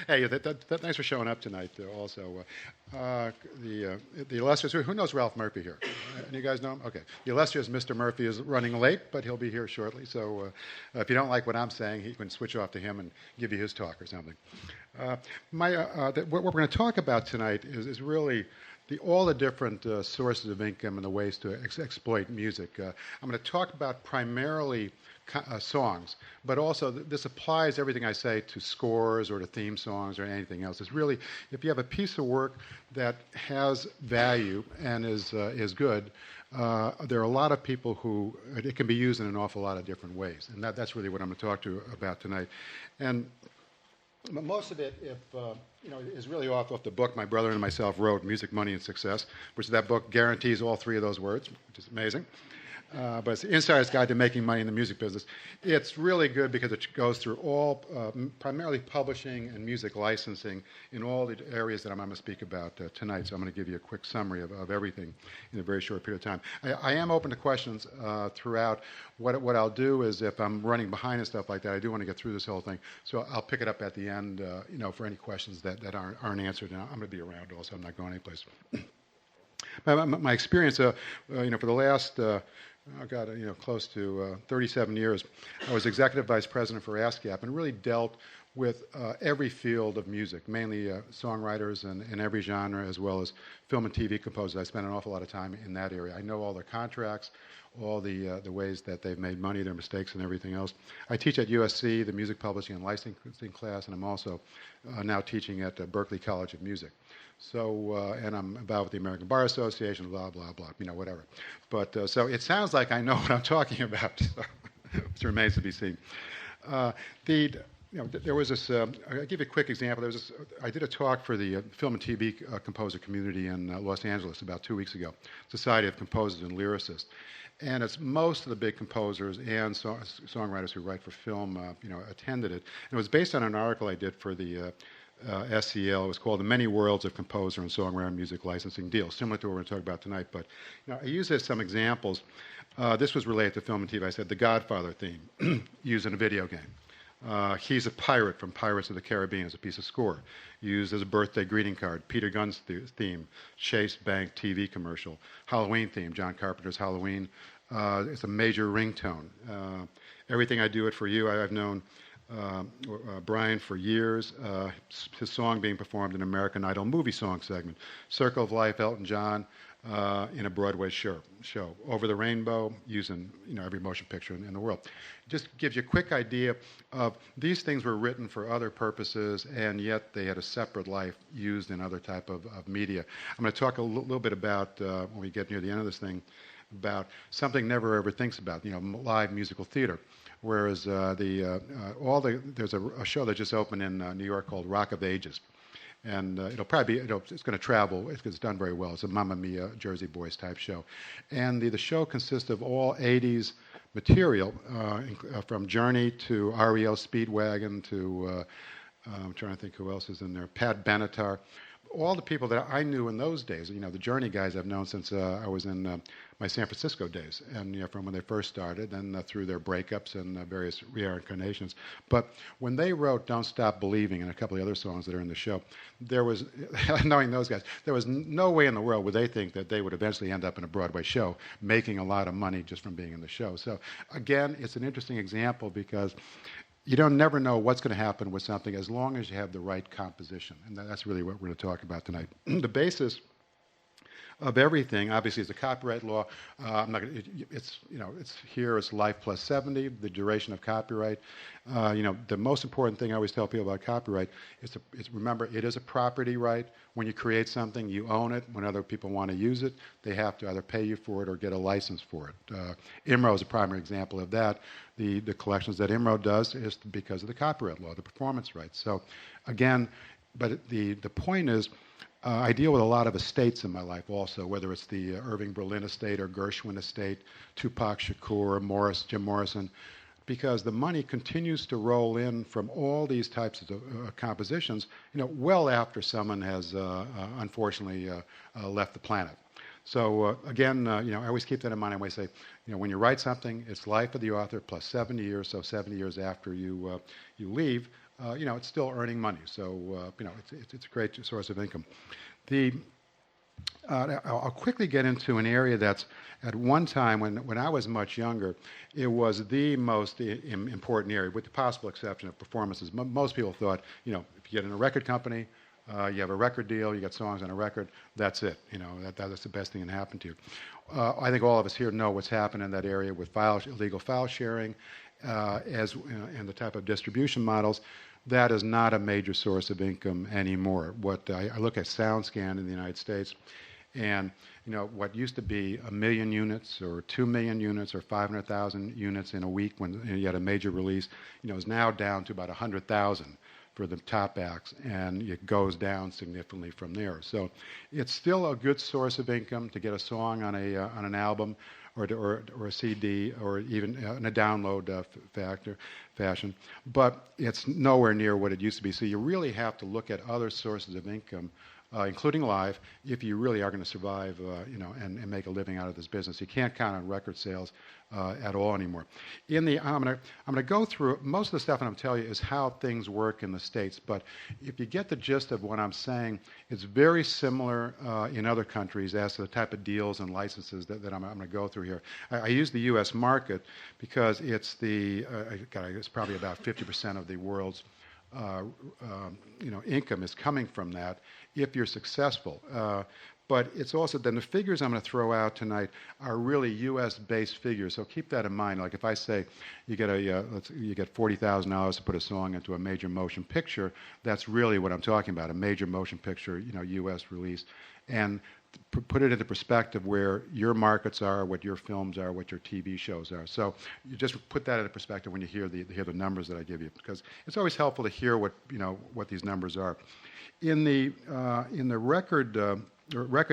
Hey, thanks for showing up tonight. Also, the illustrious. Who knows Ralph Murphy here? Any of you guys know him? Okay. The illustrious Mr. Murphy is running late, but he'll be here shortly. So, if you don't like what I'm saying, he can switch off to him and give you his talk or something. What we're going to talk about tonight is really all the different sources of income and the ways to exploit music. I'm going to talk about primarily songs, but also this applies everything I say to scores or to theme songs or anything else. It's really, if you have a piece of work that has value and is good, there are a lot of people who it can be used in an awful lot of different ways, and that's really what I'm going to talk to you about tonight. And most of it, is really off the book my brother and myself wrote, Music, Money, and Success, which that book guarantees all three of those words, which is amazing. But it's the Insider's Guide to Making Money in the Music Business. It's really good because it goes through all, primarily publishing and music licensing in all the areas that I'm going to speak about tonight. So I'm going to give you a quick summary of everything in a very short period of time. I am open to questions throughout. What I'll do is, if I'm running behind and stuff like that, I do want to get through this whole thing. So I'll pick it up at the end, for any questions that aren't answered. Now, I'm going to be around also. I'm not going anyplace. My experience, for the last, close to 37 years, I was executive vice president for ASCAP and really dealt with every field of music, mainly songwriters in every genre, as well as film and TV composers. I spent an awful lot of time in that area. I know all their contracts, all the ways that they've made money, their mistakes, and everything else. I teach at USC, the music publishing and licensing class, and I'm also now teaching at Berklee College of Music. So, and I'm involved with the American Bar Association, blah, blah, blah, whatever. But so it sounds like I know what I'm talking about, so it remains to be seen. There was this, I'll give you a quick example. I did a talk for the film and TV composer community in Los Angeles about 2 weeks ago, Society of Composers and Lyricists. And it's most of the big composers and songwriters who write for film, attended it. And it was based on an article I did for the SCL. It was called The Many Worlds of Composer and Songwriter Music Licensing Deals, similar to what we're going to talk about tonight. But I use as some examples. This was related to film and TV. I said the Godfather theme used in a video game. He's a Pirate from Pirates of the Caribbean as a piece of score, used as a birthday greeting card. Peter Gunn's theme, Chase Bank TV commercial. Halloween theme, John Carpenter's Halloween. It's a major ringtone. Everything I Do It For You, I've known Brian for years. His song being performed in American Idol movie song segment. Circle of Life, Elton John, in a Broadway show. Over the Rainbow, using every motion picture in the world. Just gives you a quick idea of these things were written for other purposes, and yet they had a separate life used in other type of media. I'm going to talk a little bit about, when we get near the end of this thing, about something never ever thinks about, live musical theater. Whereas there's a show that just opened in New York called Rock of Ages. And it's going to travel. It's done very well. It's a Mamma Mia, Jersey Boys type show. And the show consists of all 80s material, from Journey to REO Speedwagon to, I'm trying to think who else is in there, Pat Benatar. All the people that I knew in those days, the Journey guys I've known since I was in my San Francisco days, and from when they first started, and through their breakups and various reincarnations. But when they wrote "Don't Stop Believing" and a couple of other songs that are in the show, there was, knowing those guys, there was no way in the world would they think that they would eventually end up in a Broadway show, making a lot of money just from being in the show. So again, it's an interesting example because you don't never know what's going to happen with something as long as you have the right composition. And that's really what we're going to talk about tonight. The basis of everything, obviously, is the copyright law. I'm not gonna, it's here. It's life plus 70, the duration of copyright. The most important thing I always tell people about copyright is remember it is a property right. When you create something, you own it. When other people want to use it, they have to either pay you for it or get a license for it. IMRO is a primary example of that. The collections that IMRO does is because of the copyright law, the performance rights. So, again, but the point is, I deal with a lot of estates in my life also, whether it's the Irving Berlin estate or Gershwin estate, Tupac Shakur, Jim Morrison, because the money continues to roll in from all these types of compositions, well after someone has unfortunately left the planet. So again, I always keep that in mind. I always say, when you write something, it's life of the author plus 70 years. So 70 years after you leave, it's still earning money. So, it's a great source of income. The I'll quickly get into an area that's at one time when I was much younger, it was the most important area, with the possible exception of performances. Most people thought, if you get in a record company, you have a record deal, you got songs on a record, that's it. That's the best thing that can happen to you. I think all of us here know what's happened in that area with illegal file sharing, and the type of distribution models. That is not a major source of income anymore. What I look at SoundScan in the United States, and what used to be 1 million units or 2 million units or 500,000 units in a week when you had a major release, is now down to about 100,000 for the top acts, and it goes down significantly from there. So it's still a good source of income to get a song on an album or a CD or even in a download fashion, but it's nowhere near what it used to be. So you really have to look at other sources of income, including live, if you really are going to survive, and make a living out of this business. You can't count on record sales at all anymore. I'm going to go through most of the stuff, and I'm telling you is how things work in the States. But if you get the gist of what I'm saying, it's very similar in other countries as to the type of deals and licenses that I'm going to go through here. I use the U.S. market because it's it's probably about 50% of the world's income is coming from that if you're successful. But it's also, then the figures I'm going to throw out tonight are really U.S.-based figures. So keep that in mind. Like if I say you get $40,000 to put a song into a major motion picture, that's really what I'm talking about, a major motion picture, U.S. release. And put it into perspective where your markets are, what your films are, what your TV shows are. So you just put that into perspective when you hear the numbers that I give you, because it's always helpful to hear what these numbers are. In the record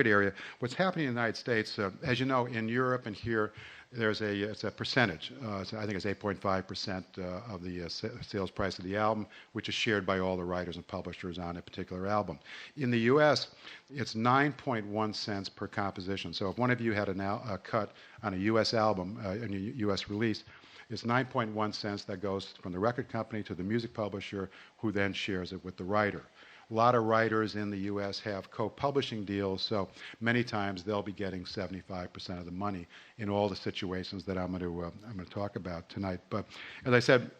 area, what's happening in the United States, as you know, in Europe and here, it's a percentage. I think it's 8.5% of the sales price of the album, which is shared by all the writers and publishers on a particular album. In the U.S., it's 9.1 cents per composition. So if one of you had a cut on a U.S. album, a U.S. release, it's 9.1 cents that goes from the record company to the music publisher, who then shares it with the writer. A lot of writers in the U.S. have co-publishing deals, so many times they'll be getting 75% of the money in all the situations that I'm going to talk about tonight. But as I said,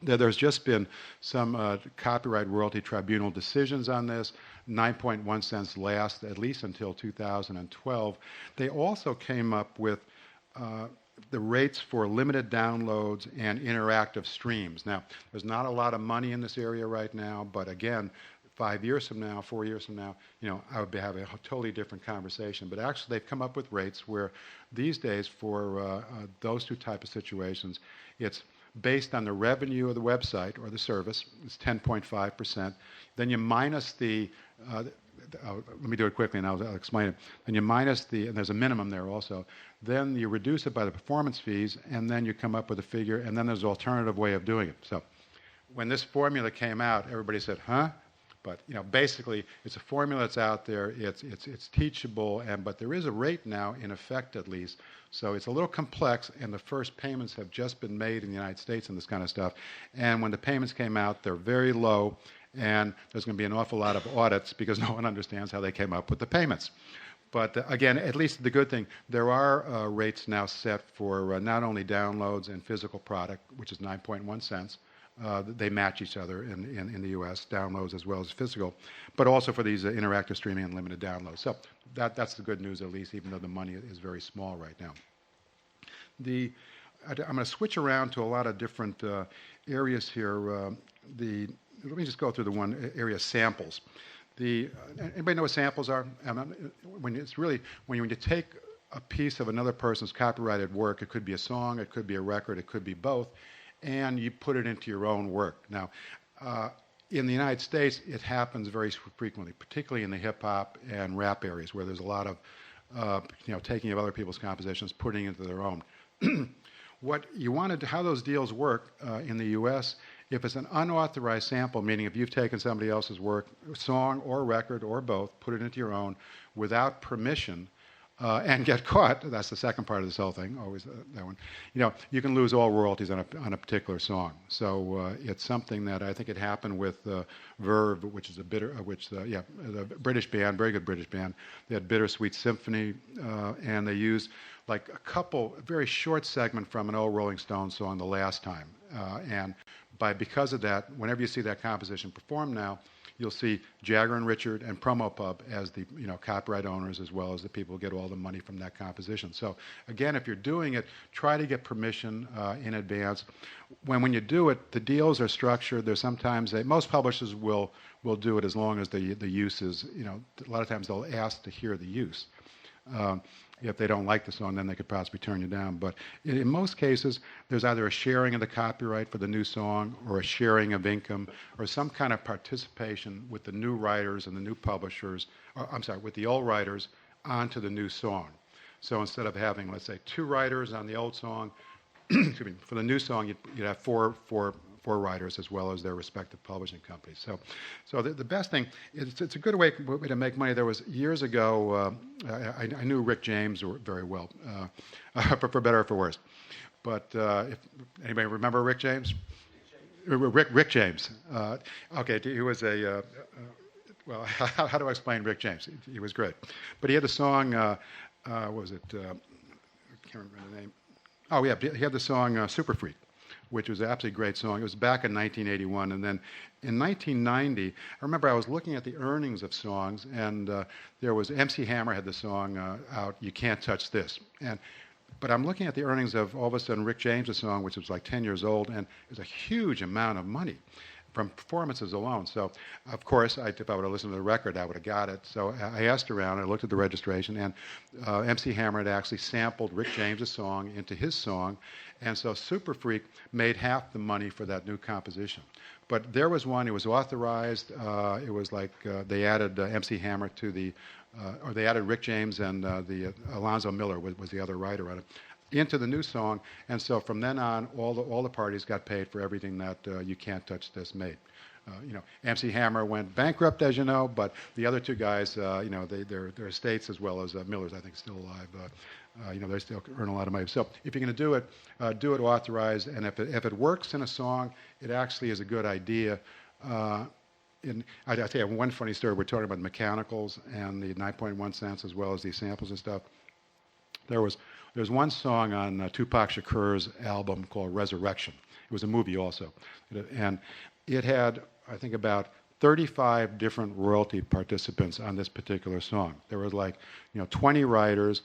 there's just been some copyright royalty tribunal decisions on this. 9.1 cents last at least until 2012. They also came up with the rates for limited downloads and interactive streams. Now, there's not a lot of money in this area right now, but again, 5 years from now, 4 years from now, I would be having a totally different conversation. But actually, they've come up with rates where these days for those two type of situations, it's based on the revenue of the website or the service. It's 10.5%. Then you minus let me do it quickly and I'll explain it. Then you minus and there's a minimum there also. Then you reduce it by the performance fees, and then you come up with a figure, and then there's an alternative way of doing it. So when this formula came out, everybody said, huh? But basically, it's a formula that's out there. It's teachable, but there is a rate now in effect at least. So it's a little complex, and the first payments have just been made in the United States on this kind of stuff. And when the payments came out, they're very low, and there's going to be an awful lot of audits because no one understands how they came up with the payments. But again, at least the good thing, there are rates now set for not only downloads and physical product, which is 9.1 cents. They match each other in the U.S., downloads as well as physical, but also for these interactive streaming and limited downloads. So that's the good news, at least, even though the money is very small right now. I'm going to switch around to a lot of different areas here. Let me just go through the one area, samples. Anybody know what samples are? When you take a piece of another person's copyrighted work, it could be a song, it could be a record, it could be both, and you put it into your own work. Now, in the United States, it happens very frequently, particularly in the hip-hop and rap areas where there's a lot of taking of other people's compositions, putting into their own. What you wanted to, how those deals work in the U.S., if it's an unauthorized sample, meaning if you've taken somebody else's work, song or record or both, put it into your own without permission, and get caught, that's the second part of this whole thing, always that one, you can lose all royalties on a particular song. So it's something that I think it happened with Verve, which is a British band, very good British band. They had Bittersweet Symphony, and they used like a very short segment from an old Rolling Stones song, The Last Time. And because of that, whenever you see that composition performed now, you'll see Jagger and Richard and Promo Pub as the copyright owners, as well as the people who get all the money from that composition. So again, if you're doing it, try to get permission in advance. When you do it, the deals are structured. There's sometimes most publishers will do it as long as the use is, a lot of times they'll ask to hear the use. If they don't like the song, then they could possibly turn you down. But in most cases, there's either a sharing of the copyright for the new song, or a sharing of income, or some kind of participation with the new writers and the new publishers, with the old writers onto the new song. So instead of having, let's say, 2 writers on the old song, for the new song, you'd have four writers, as well as their respective publishing companies. So the best thing is, it's a good way to make money. There was years ago, I knew Rick James very well, for better or for worse. But if anybody remember Rick James? Rick James. Okay, he was well, how do I explain Rick James? He was great. But he had a song, what was it? I can't remember the name. Oh, yeah, he had the song Super Freak, which was an absolutely great song. It was back in 1981. And then in 1990, I remember I was looking at the earnings of songs, and there was MC Hammer had the song out, You Can't Touch This. But I'm looking at the earnings of, all of a sudden, Rick James' song, which was like 10 years old, and it was a huge amount of money from performances alone. So, of course, if I would have listened to the record, I would have got it. So I asked around, I looked at the registration, and MC Hammer had actually sampled Rick James' song into his song, and so Super Freak made half the money for that new composition. But there was one, it was authorized, it was like they added MC Hammer to the, or they added Rick James, and the Alonzo Miller was the other writer on it, into the new song. And so from then on, all the parties got paid for everything that You Can't Touch This made. MC Hammer went bankrupt, as you know, but the other 2 guys, their estates, as well as Miller's, I think, still alive. They still earn a lot of money. So if you're going to do it authorized. And if it works in a song, it actually is a good idea. I'll tell you one funny story. We're talking about mechanicals and the 9.1 cents, as well as these samples and stuff. There's one song on Tupac Shakur's album called Resurrection. It was a movie also. And it had, I think, about 35 different royalty participants on this particular song. There was 20 writers,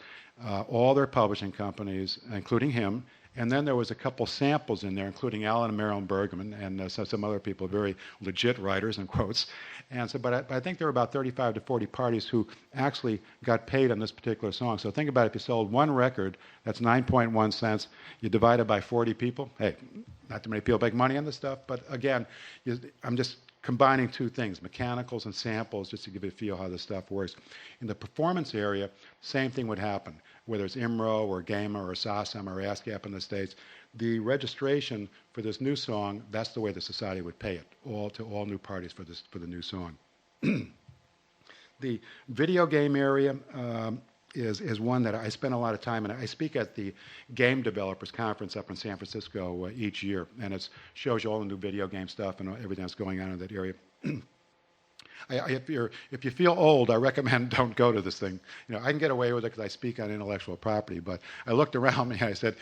all their publishing companies, including him. And then there was a couple samples in there, including Alan and Marilyn Bergman and some other people, very legit writers, in quotes. And so, but I think there were about 35 to 40 parties who actually got paid on this particular song. So think about it, if you sold one record, that's 9.1 cents. You divide it by 40 people. Hey, not too many people make money on this stuff. But again, I'm just combining 2 things, mechanicals and samples, just to give you a feel how this stuff works. In the performance area, same thing would happen. Whether it's IMRO or GAMA or SASM or ASCAP in the States, the registration for this new song, that's the way the society would pay it, to all new parties for the new song. The video game area is one that I spend a lot of time in. I speak at the Game Developers Conference up in San Francisco each year, and it shows you all the new video game stuff and everything that's going on in that area. If you feel old, I recommend don't go to this thing. I can get away with it because I speak on intellectual property, but I looked around me and I said,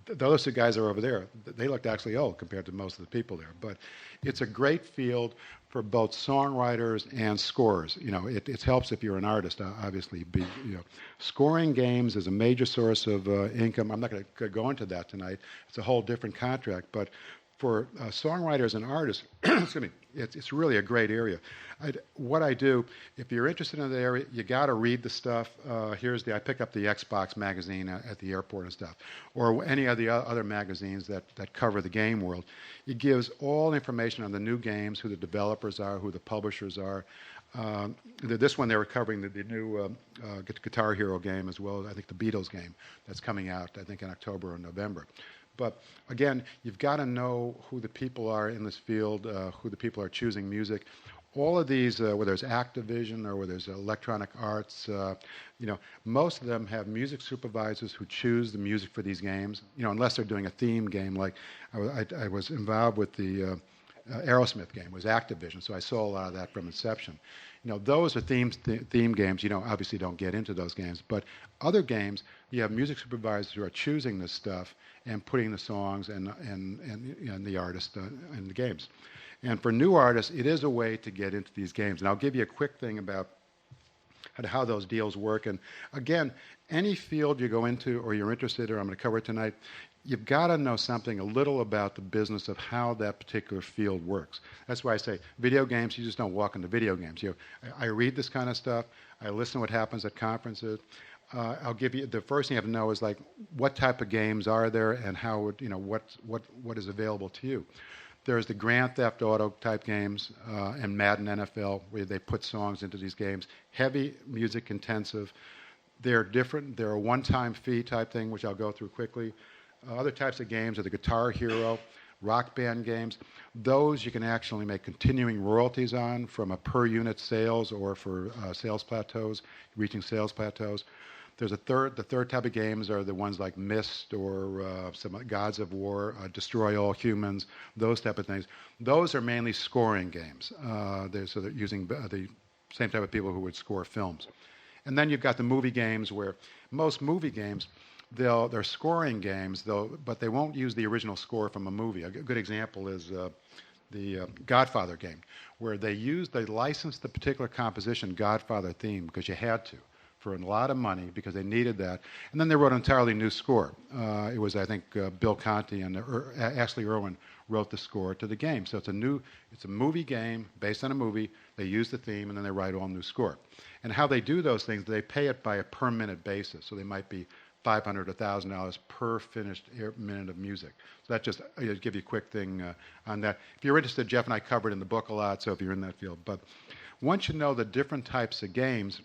those 2 guys are over there. They looked actually old compared to most of the people there. But it's a great field for both songwriters and scorers. It helps if you're an artist, obviously. Scoring games is a major source of income. I'm not going to go into that tonight. It's a whole different contract. But for songwriters and artists, excuse me, it's really a great area. What I do, if you're interested in the area, you got to read the stuff. I pick up the Xbox magazine at the airport and stuff, or any of the other magazines that cover the game world. It gives all information on the new games, who the developers are, who the publishers are. This one they were covering the new Guitar Hero game, as well as I think the Beatles game that's coming out, I think, in October or November. But again, you've got to know who the people are in this field, who the people are choosing music. all of these, whether it's Activision or whether it's Electronic Arts, most of them have music supervisors who choose the music for these games. Unless they're doing a theme game, like I was involved with the Aerosmith game. It was Activision, so I saw a lot of that from inception. Those are theme games. Obviously don't get into those games, but other games, you have music supervisors who are choosing this stuff and putting the songs and the artist in the games. And for new artists, it is a way to get into these games. And I'll give you a quick thing about how those deals work. And again, any field you go into or you're interested in, or I'm going to cover tonight, you've got to know something a little about the business of how that particular field works. That's why I say video games, you just don't walk into video games. I read this kind of stuff. I listen to what happens at conferences. I'll give you, the first thing you have to know is like, what type of games are there and how, what is available to you. There's the Grand Theft Auto type games and Madden NFL, where they put songs into these games. Heavy music intensive. They're different. They're a one-time fee type thing, which I'll go through quickly. Other types of games are the Guitar Hero, Rock Band games. Those you can actually make continuing royalties on from a per unit sales or for sales plateaus, reaching sales plateaus. There's the third type of games are the ones like Myst or some Gods of War, Destroy All Humans, those type of things. Those are mainly scoring games. So they're using the same type of people who would score films. And then you've got the movie games, where most movie games, they're scoring games, but they won't use the original score from a movie. A good example is the Godfather game, where they licensed the particular composition Godfather theme because you had to, for a lot of money, because they needed that. And then they wrote an entirely new score. It was, I think, Bill Conti and Ashley Irwin wrote the score to the game. So it's a movie game based on a movie. They use the theme and then they write all new score. And how they do those things, they pay it by a per minute basis. So they might be $500 to $1,000 per finished minute of music. So that just give you a quick thing on that. If you're interested, Jeff and I covered in the book a lot, so if you're in that field. But once you know the different types of games,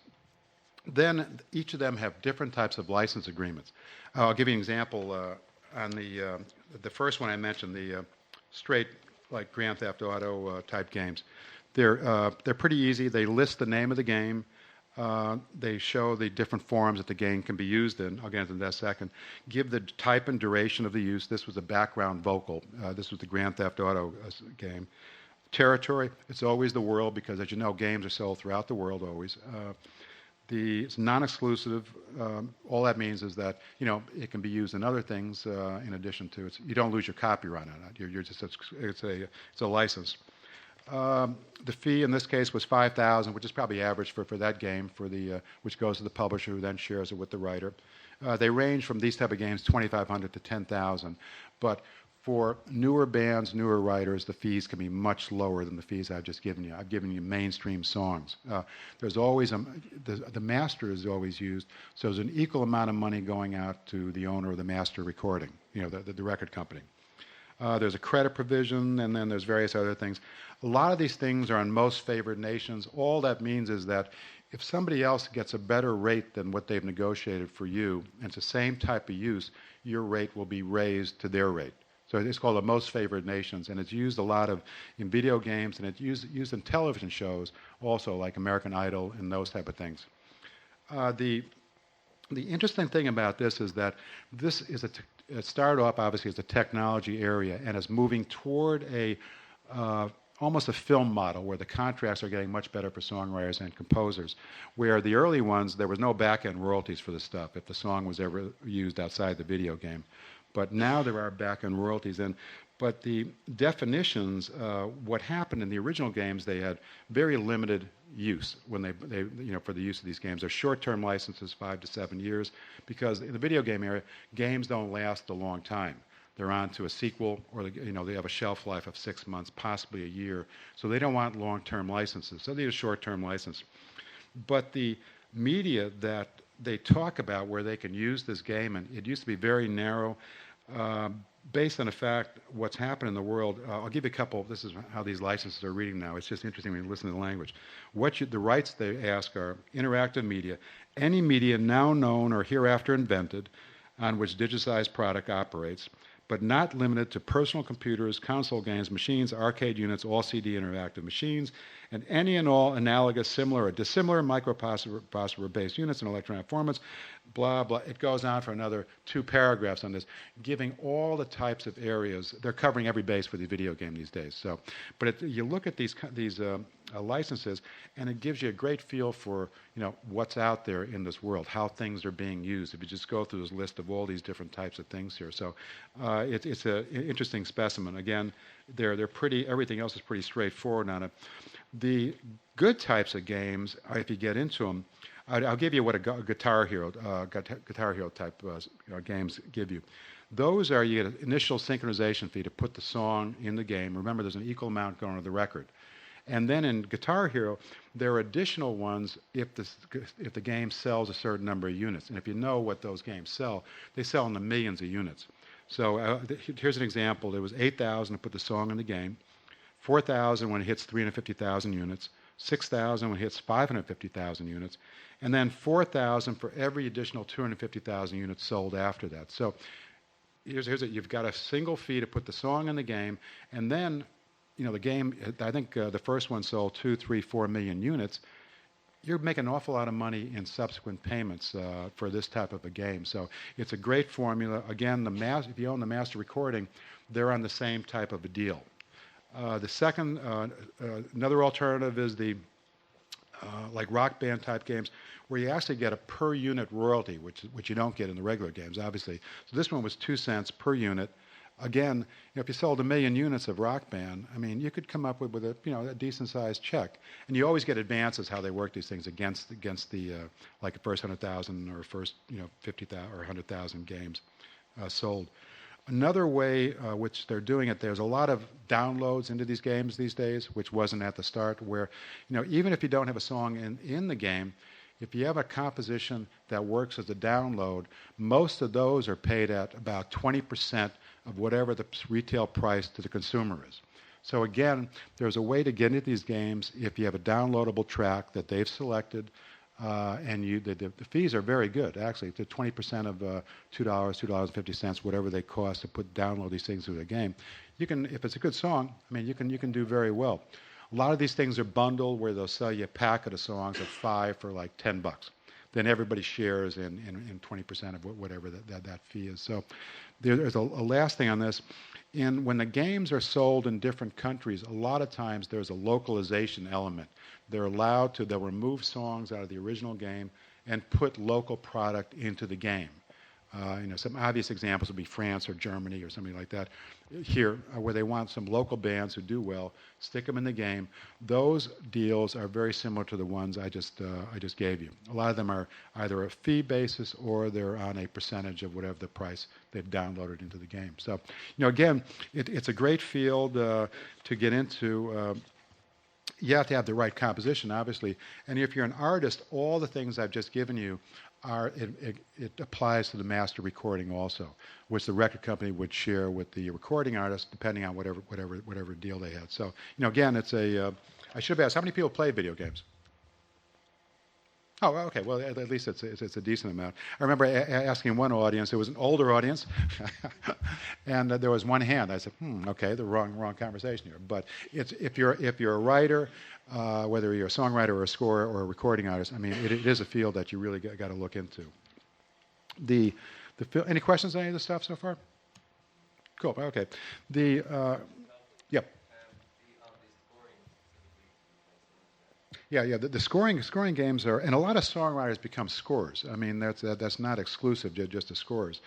then each of them have different types of license agreements. I'll give you an example on the first one I mentioned, the straight like Grand Theft Auto type games. They're pretty easy. They list the name of the game. They show the different forms that the game can be used in. I'll get into that in a second. Give the type and duration of the use. This was a background vocal. This was the Grand Theft Auto game. Territory, it's always the world, because as you know, games are sold throughout the world always. It's non-exclusive. All that means is that it can be used in other things in addition to it. You don't lose your copyright on it. You're just it's a license. The fee in this case was $5,000, which is probably average for that game, which goes to the publisher, who then shares it with the writer. They range from these type of games, $2,500 to $10,000, but for newer bands, newer writers, the fees can be much lower than the fees I've just given you. I've given you mainstream songs. There's always the master is always used, so there's an equal amount of money going out to the owner of the master recording, the record company. There's a credit provision, and then there's various other things. A lot of these things are on most favored nations. All that means is that if somebody else gets a better rate than what they've negotiated for you, and it's the same type of use, your rate will be raised to their rate. So it's called the most favored nations, and it's used a lot in video games, and it's used in television shows also, like American Idol and those type of things. The interesting thing about this is that this is it started off obviously as a technology area and is moving toward almost a film model where the contracts are getting much better for songwriters and composers, where the early ones, there was no back-end royalties for the stuff if the song was ever used outside the video game. But now there are back-end royalties. But the definitions, what happened in the original games, they had very limited use when they for the use of these games. They're short-term licenses, 5 to 7 years, because in the video game area, games don't last a long time. They're on to a sequel, or they have a shelf life of 6 months, possibly a year. So they don't want long-term licenses. So they use short-term license. But the media that they talk about where they can use this game, and it used to be very narrow, based on the fact what's happened in the world. I'll give you a couple. This is how these licenses are reading now. It's just interesting when you listen to the language. The rights they ask are interactive media, any media now known or hereafter invented on which digitized product operates, but not limited to personal computers, console games, machines, arcade units, all CD interactive machines, and any and all analogous, similar, or dissimilar microprocessor-based units and electronic formats, blah, blah. It goes on for another 2 paragraphs on this, giving all the types of areas. They're covering every base for the video game these days. So, but you look at these licenses, and it gives you a great feel for what's out there in this world, how things are being used. If you just go through this list of all these different types of things here, so it's an interesting specimen. Again, they're pretty. Everything else is pretty straightforward on it. The good types of games, if you get into them, I'll give you what a Guitar Hero type games give you. Those are, you get an initial synchronization fee to put the song in the game. Remember, there's an equal amount going to the record. And then in Guitar Hero, there are additional ones if the game sells a certain number of units. And if you know what those games sell, they sell in the millions of units. So here's an example. There was 8,000 to put the song in the game, 4,000 when it hits 350,000 units, 6,000 when it hits 550,000 units, and then 4,000 for every additional 250,000 units sold after that. So here's it. You've got a single fee to put the song in the game, and then the game, I think the first one sold 2, 3, 4 million units. You're making an awful lot of money in subsequent payments for this type of a game. So it's a great formula. Again, if you own the master recording, they're on the same type of a deal. The second, another alternative is the like Rock Band type games, where you actually get a per unit royalty, which you don't get in the regular games, obviously. So this one was 2 cents per unit. Again, if you sold 1 million units of Rock Band, I mean, you could come up with a decent sized check, and you always get advances how they work these things against the like the first 100,000 or first 50,000 or 100,000 games sold. Another way which they're doing it, there's a lot of downloads into these games these days, which wasn't at the start, where even if you don't have a song in the game, if you have a composition that works as a download, most of those are paid at about 20% of whatever the retail price to the consumer is. So again, there's a way to get into these games if you have a downloadable track that they've selected, and the fees are very good, actually. It's 20% of $2, $2.50, whatever they cost to download these things through the game. You can, if it's a good song, I mean, you can do very well. A lot of these things are bundled where they'll sell you a packet of songs at 5 for like $10. Then everybody shares in 20% of whatever that fee is. So there's a last thing on this. When the games are sold in different countries, a lot of times there's a localization element. They'll remove songs out of the original game and put local product into the game. Some obvious examples would be France or Germany or something like that. Here, where they want some local bands who do well, stick them in the game. Those deals are very similar to the ones I just gave you. A lot of them are either a fee basis or they're on a percentage of whatever the price they've downloaded into the game. So, again, it's a great field to get into. You have to have the right composition, obviously. And if you're an artist, all the things I've just given you it applies to the master recording also, which the record company would share with the recording artist, depending on whatever deal they had. So, again, it's I should have asked, how many people play video games? Oh, okay. Well, at least it's a decent amount. I remember asking one audience. It was an older audience, and there was one hand. I said, okay, the wrong conversation here. But if you're a writer, whether you're a songwriter or a scorer or a recording artist, I mean, it is a field that you really got to look into. Any questions on any of this stuff so far? Cool. Okay. Yep. Yeah. The scoring games are, and a lot of songwriters become scorers. I mean, that's not exclusive just to scorers.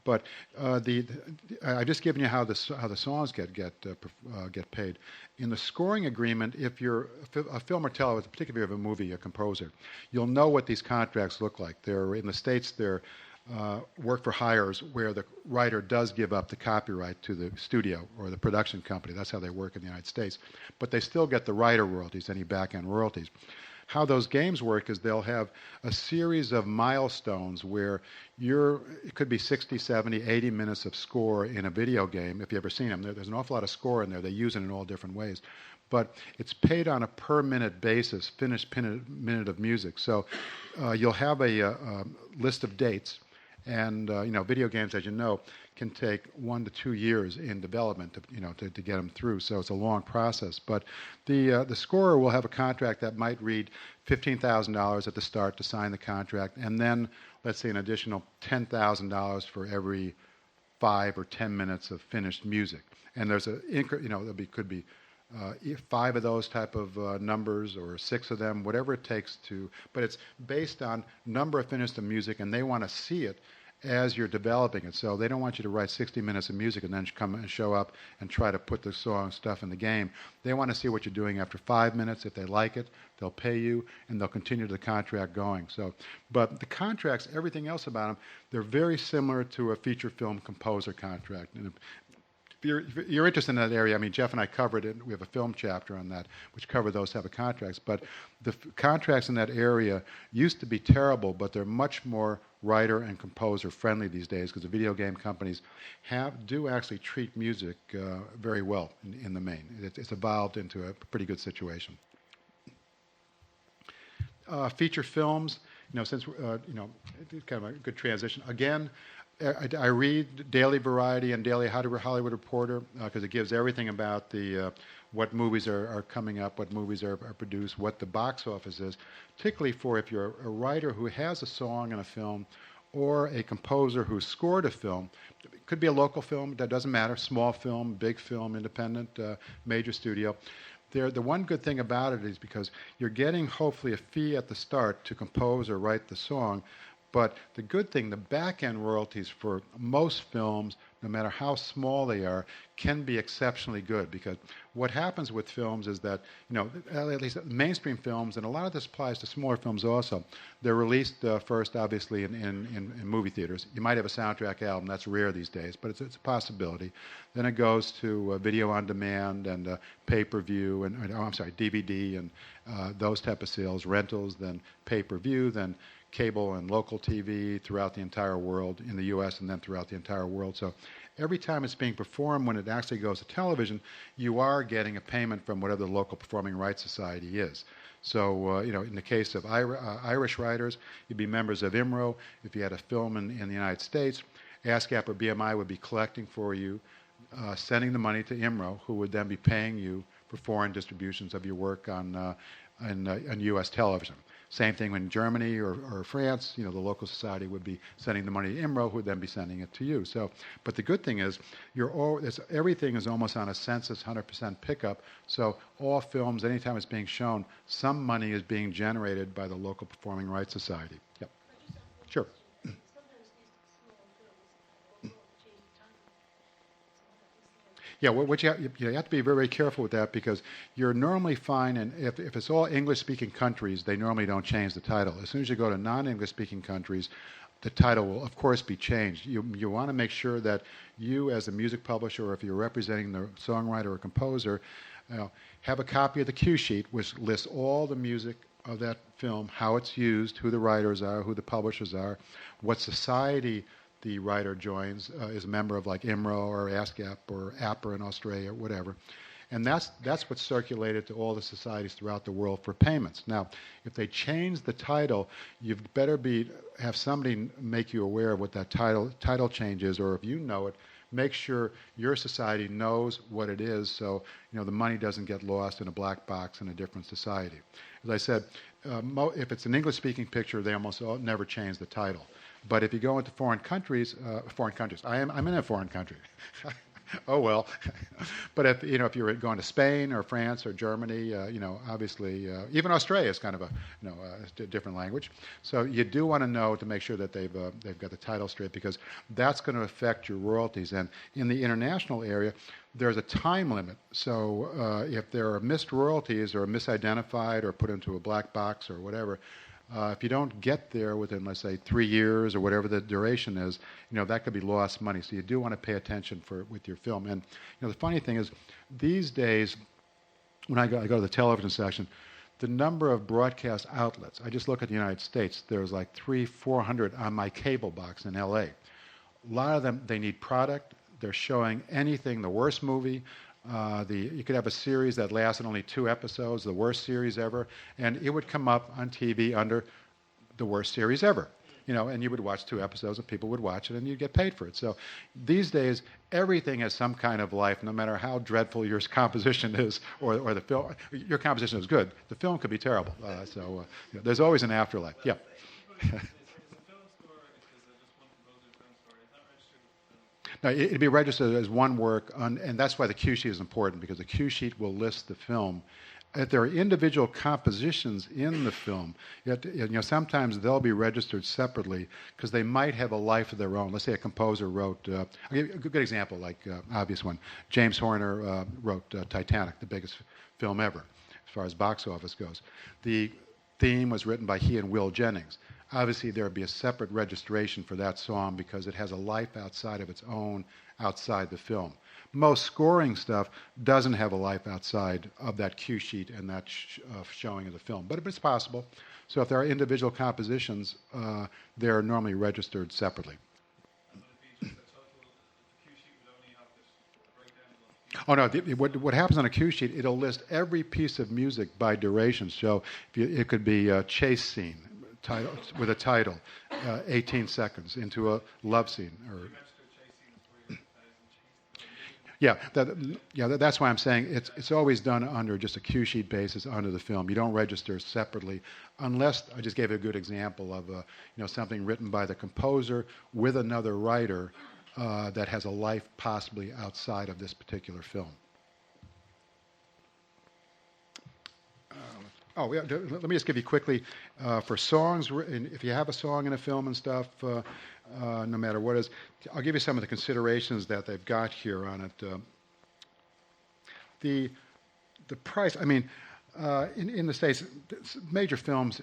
But I've just given you how the songs get paid. In the scoring agreement, if you're a film or television, particularly if you're a movie, a composer, you'll know what these contracts look like. They're in the States. They're work for hires where the writer does give up the copyright to the studio or the production company. That's how they work in the United States. But they still get the writer royalties, any back-end royalties. How those games work is they'll have a series of milestones where it could be 60, 70, 80 minutes of score in a video game. If you've ever seen them, there's an awful lot of score in there. They use it in all different ways. But it's paid on a per-minute basis, finished minute of music. So you'll have a list of dates, And video games, as you know, can take 1 to 2 years in development to get them through. So it's a long process. But the scorer will have a contract that might read $15,000 at the start to sign the contract, and then let's say an additional $10,000 for every 5 or 10 minutes of finished music. And there's could be 5 of those type of numbers or 6 of them, whatever it takes to. But it's based on number of finished music, and they want to see it as you're developing it. So they don't want you to write 60 minutes of music and then come and show up and try to put the song stuff in the game. They want to see what you're doing after 5 minutes. If they like it, they'll pay you, and they'll continue the contract going. So, but the contracts, everything else about them, they're very similar to a feature film composer contract. And if you're interested in that area, I mean, Jeff and I covered it. We have a film chapter on that, which covered those type of contracts. But the contracts in that area used to be terrible, but they're much more writer and composer friendly these days, because the video game companies do actually treat music very well in the main. It's evolved into a pretty good situation. Feature films, since it's kind of a good transition. Again, I read Daily Variety and Daily Hollywood Reporter because it gives everything about what movies are coming up, what movies are produced, what the box office is, particularly for if you're a writer who has a song in a film or a composer who scored a film. It could be a local film, that doesn't matter, small film, big film, independent, major studio. The one good thing about it is because you're getting hopefully a fee at the start to compose or write the song. But the good thing, the back-end royalties for most films, no matter how small they are, can be exceptionally good, because what happens with films is that, at least mainstream films, and a lot of this applies to smaller films also, they're released first, obviously, in movie theaters. You might have a soundtrack album. That's rare these days, but it's a possibility. Then it goes to video on demand and pay-per-view, and DVD, and those type of sales, rentals, then pay-per-view, then cable and local TV throughout the entire world, in the U.S. and then throughout the entire world. So every time it's being performed, when it actually goes to television, you are getting a payment from whatever the local performing rights society is. So, in the case of Irish writers, you'd be members of IMRO. If you had a film in the United States, ASCAP or BMI would be collecting for you, sending the money to IMRO, who would then be paying you for foreign distributions of your work on U.S. television. Same thing in Germany or France, the local society would be sending the money to IMRO, who would then be sending it to you. So, but the good thing is, everything is almost on a census 100% pickup. So all films, anytime it's being shown, some money is being generated by the local performing rights society. Yep. Sure. Yeah, what you have to be very, very careful with that, because you're normally fine, and if it's all English-speaking countries, they normally don't change the title. As soon as you go to non-English-speaking countries, the title will, of course, be changed. You want to make sure that you, as a music publisher, or if you're representing the songwriter or composer, have a copy of the cue sheet, which lists all the music of that film, how it's used, who the writers are, who the publishers are, what society the writer joins, is a member of, like IMRO or ASCAP or APRA in Australia, or whatever. And that's what's circulated to all the societies throughout the world for payments. Now, if they change the title, you've better have somebody make you aware of what that title change is, or if you know it, make sure your society knows what it is, so the money doesn't get lost in a black box in a different society. As I said, if it's an English-speaking picture, they almost never change the title. But if you go into foreign countries, I'm in a foreign country. Oh well. But if you're going to Spain or France or Germany, obviously even Australia is kind of a different language. So you do want to know to make sure that they've got the title straight, because that's going to affect your royalties. And in the international area, there's a time limit. So if there are missed royalties or misidentified or put into a black box or whatever, if you don't get there within, let's say, 3 years or whatever the duration is, that could be lost money. So you do want to pay attention with your film. And the funny thing is, these days, when I go to the television section, the number of broadcast outlets, I just look at the United States, there's like 300-400 on my cable box in LA. A lot of them, they need product. They're showing anything, the worst movie. You could have a series that lasted only 2 episodes, the worst series ever, and it would come up on TV under the worst series ever. and you would watch 2 episodes and people would watch it and you'd get paid for it. So these days, everything has some kind of life, no matter how dreadful your composition is or the film. Your composition is good. The film could be terrible. There's always an afterlife. Yeah. No, it'd be registered as one work, and that's why the cue sheet is important, because the cue sheet will list the film. If there are individual compositions in the film, sometimes they'll be registered separately because they might have a life of their own. Let's say a composer wrote, I'll give you a good example, like obvious one. James Horner wrote Titanic, the biggest film ever, as far as box office goes. The theme was written by he and Will Jennings. Obviously, there would be a separate registration for that song because it has a life outside of its own, outside the film. Most scoring stuff doesn't have a life outside of that cue sheet and that showing of the film, but it's possible. So if there are individual compositions, they're normally registered separately. Oh no! What happens on a cue sheet? It'll list every piece of music by duration. So it could be a chase scene with a title, 18 seconds into a love scene, or that's why I'm saying it's always done under just a cue sheet basis under the film. You don't register separately, unless I just gave you a good example of something written by the composer with another writer that has a life possibly outside of this particular film. Let me just give you quickly, for songs, if you have a song in a film and stuff, no matter what it is, I'll give you some of the considerations that they've got here on it. The price, in the States, major films,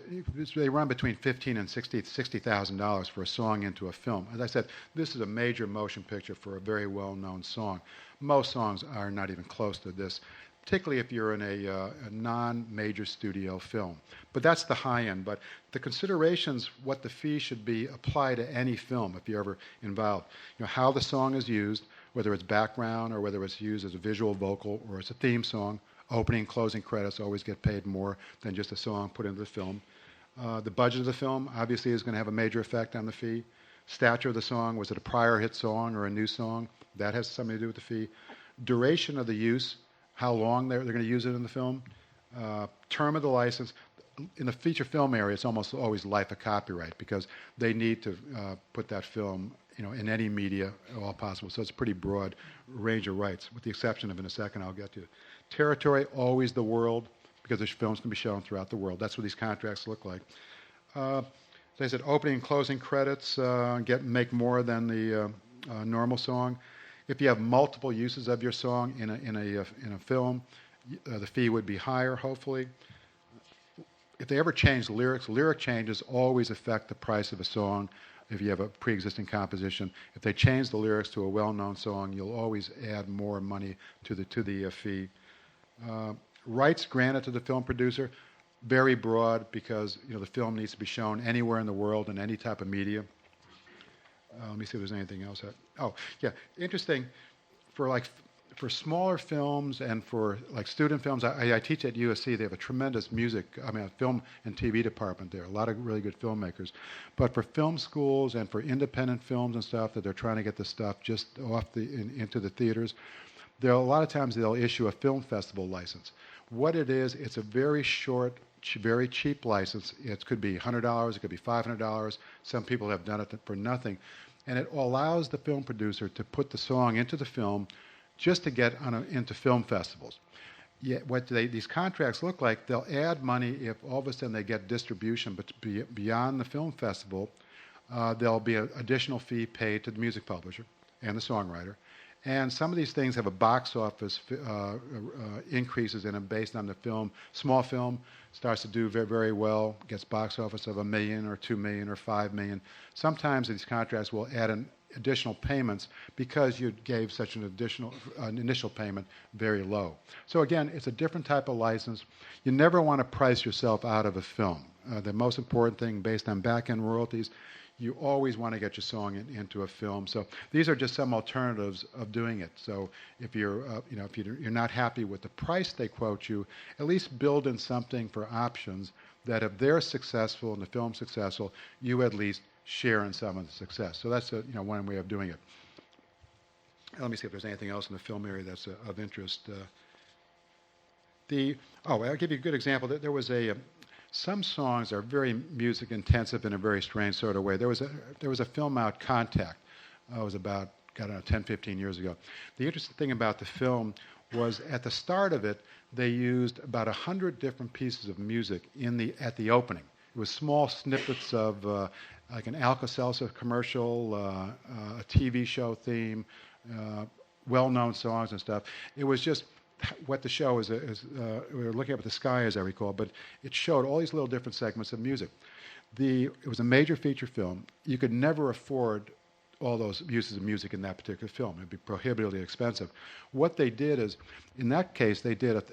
they run between $15,000 and $60,000 for a song into a film. As I said, this is a major motion picture for a very well-known song. Most songs are not even close to this, particularly if you're in a non-major studio film. But that's the high end. But the considerations, what the fee should be, apply to any film if you're ever involved. How the song is used, whether it's background or whether it's used as a visual vocal or it's a theme song. Opening and closing credits always get paid more than just a song put into the film. The budget of the film obviously is going to have a major effect on the fee. Stature of the song, was it a prior hit song or a new song? That has something to do with the fee. Duration of the use, how long they're going to use it in the film. Term of the license. In the feature film area, it's almost always life of copyright because they need to put that film in any media at all possible. So it's a pretty broad range of rights, with the exception of, in a second, I'll get to. Territory, always the world, because the films can be shown throughout the world. That's what these contracts look like. As I said, opening and closing credits make more than the normal song. If you have multiple uses of your song in a film, the fee would be higher, hopefully. If they ever change lyrics, lyric changes always affect the price of a song. If you have a pre-existing composition, if they change the lyrics to a well-known song, you'll always add more money to the fee. Rights granted to the film producer, very broad, because the film needs to be shown anywhere in the world in any type of media. Let me see if there's anything else. Interesting. For smaller films and for student films, I teach at USC. They have a tremendous film and TV department there. A lot of really good filmmakers. But for film schools and for independent films and stuff that they're trying to get the stuff just into the theaters, there are a lot of times they'll issue a film festival license. What it is, it's a very short, very cheap license. It could be $100, it could be $500. Some people have done it for nothing. And it allows the film producer to put the song into the film just to get into film festivals. Yet what these contracts look like, they'll add money if all of a sudden they get distribution, but beyond the film festival, there'll be an additional fee paid to the music publisher and the songwriter. And some of these things have a box office increases in them based on the film. Small film starts to do very, very well, gets box office of $1 million or $2 million or $5 million. Sometimes these contracts will add an additional payments because you gave such an initial payment very low. So again, it's a different type of license. You never want to price yourself out of a film. The most important thing, based on back-end royalties, you always want to get your song into a film. So these are just some alternatives of doing it. So if you're not happy with the price they quote you, at least build in something for options that if they're successful and the film's successful, you at least share in some of the success. So that's one way of doing it. Let me see if there's anything else in the film area that's of interest. I'll give you a good example. There was some songs are very music intensive in a very strange sort of way. There was a film out, Contact. It was about, 10, 15 years ago. The interesting thing about the film was at the start of it, they used about 100 different pieces of music at the opening. It was small snippets of like an Alka-Seltzer commercial, a TV show theme, well-known songs and stuff. It was just what the show is we were looking up at the sky, as I recall, but it showed all these little different segments of music. It was a major feature film. You could never afford all those uses of music in that particular film. It'd be prohibitively expensive. What they did is, in that case,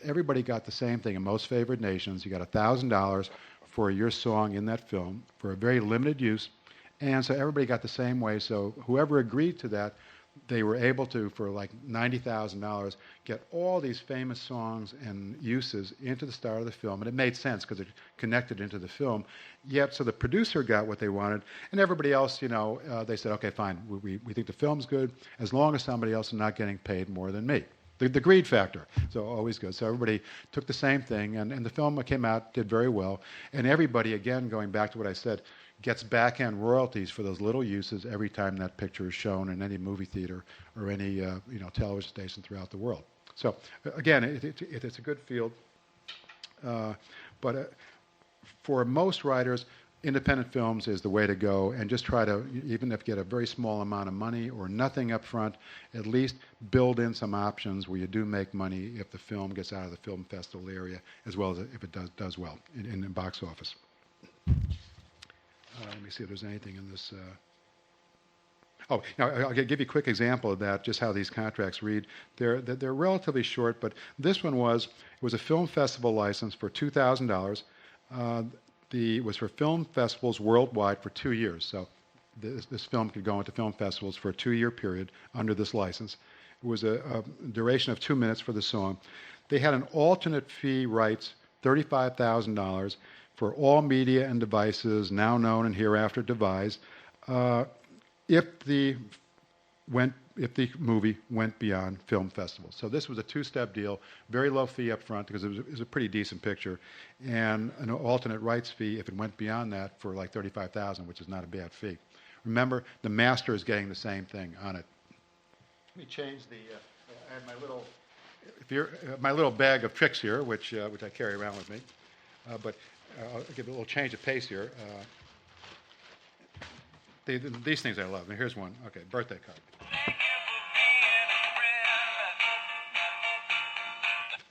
everybody got the same thing in Most Favored Nations. You got $1,000 for your song in that film for a very limited use, and so everybody got the same way. So whoever agreed to that, they were able to, for like $90,000, get all these famous songs and uses into the start of the film. And it made sense because it connected into the film. Yet, so the producer got what they wanted, and everybody else, they said, okay, fine, we think the film's good, as long as somebody else is not getting paid more than me. The greed factor, so always good. So everybody took the same thing, and the film came out, did very well. And everybody, again, going back to what I said, gets back-end royalties for those little uses every time that picture is shown in any movie theater or any television station throughout the world. So again, it's a good field, but for most writers, independent films is the way to go, and just try to, even if you get a very small amount of money or nothing up front, at least build in some options where you do make money if the film gets out of the film festival area, as well as if it does well in the box office. Let me see if there's anything in this. I'll give you a quick example of that, just how these contracts read. They're relatively short, but this one was a film festival license for $2,000. It was for film festivals worldwide for 2 years. So this film could go into film festivals for a 2-year period under this license. It was a duration of 2 minutes for the song. They had an alternate fee rights, $35,000, for all media and devices now known and hereafter devised, if the movie went beyond film festivals. So this was a 2-step deal, very low fee up front because it was a pretty decent picture, and an alternate rights fee if it went beyond that for like $35,000, which is not a bad fee. Remember, the master is getting the same thing on it. Let me change I have my little bag of tricks here, which I carry around with me, but I'll give a little change of pace here. These things I love. And here's one. Okay, birthday card.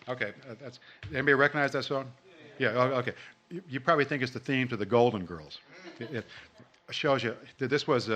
Okay, anybody recognize that song? Yeah. Okay. You probably think it's the theme to the Golden Girls. It shows you that this was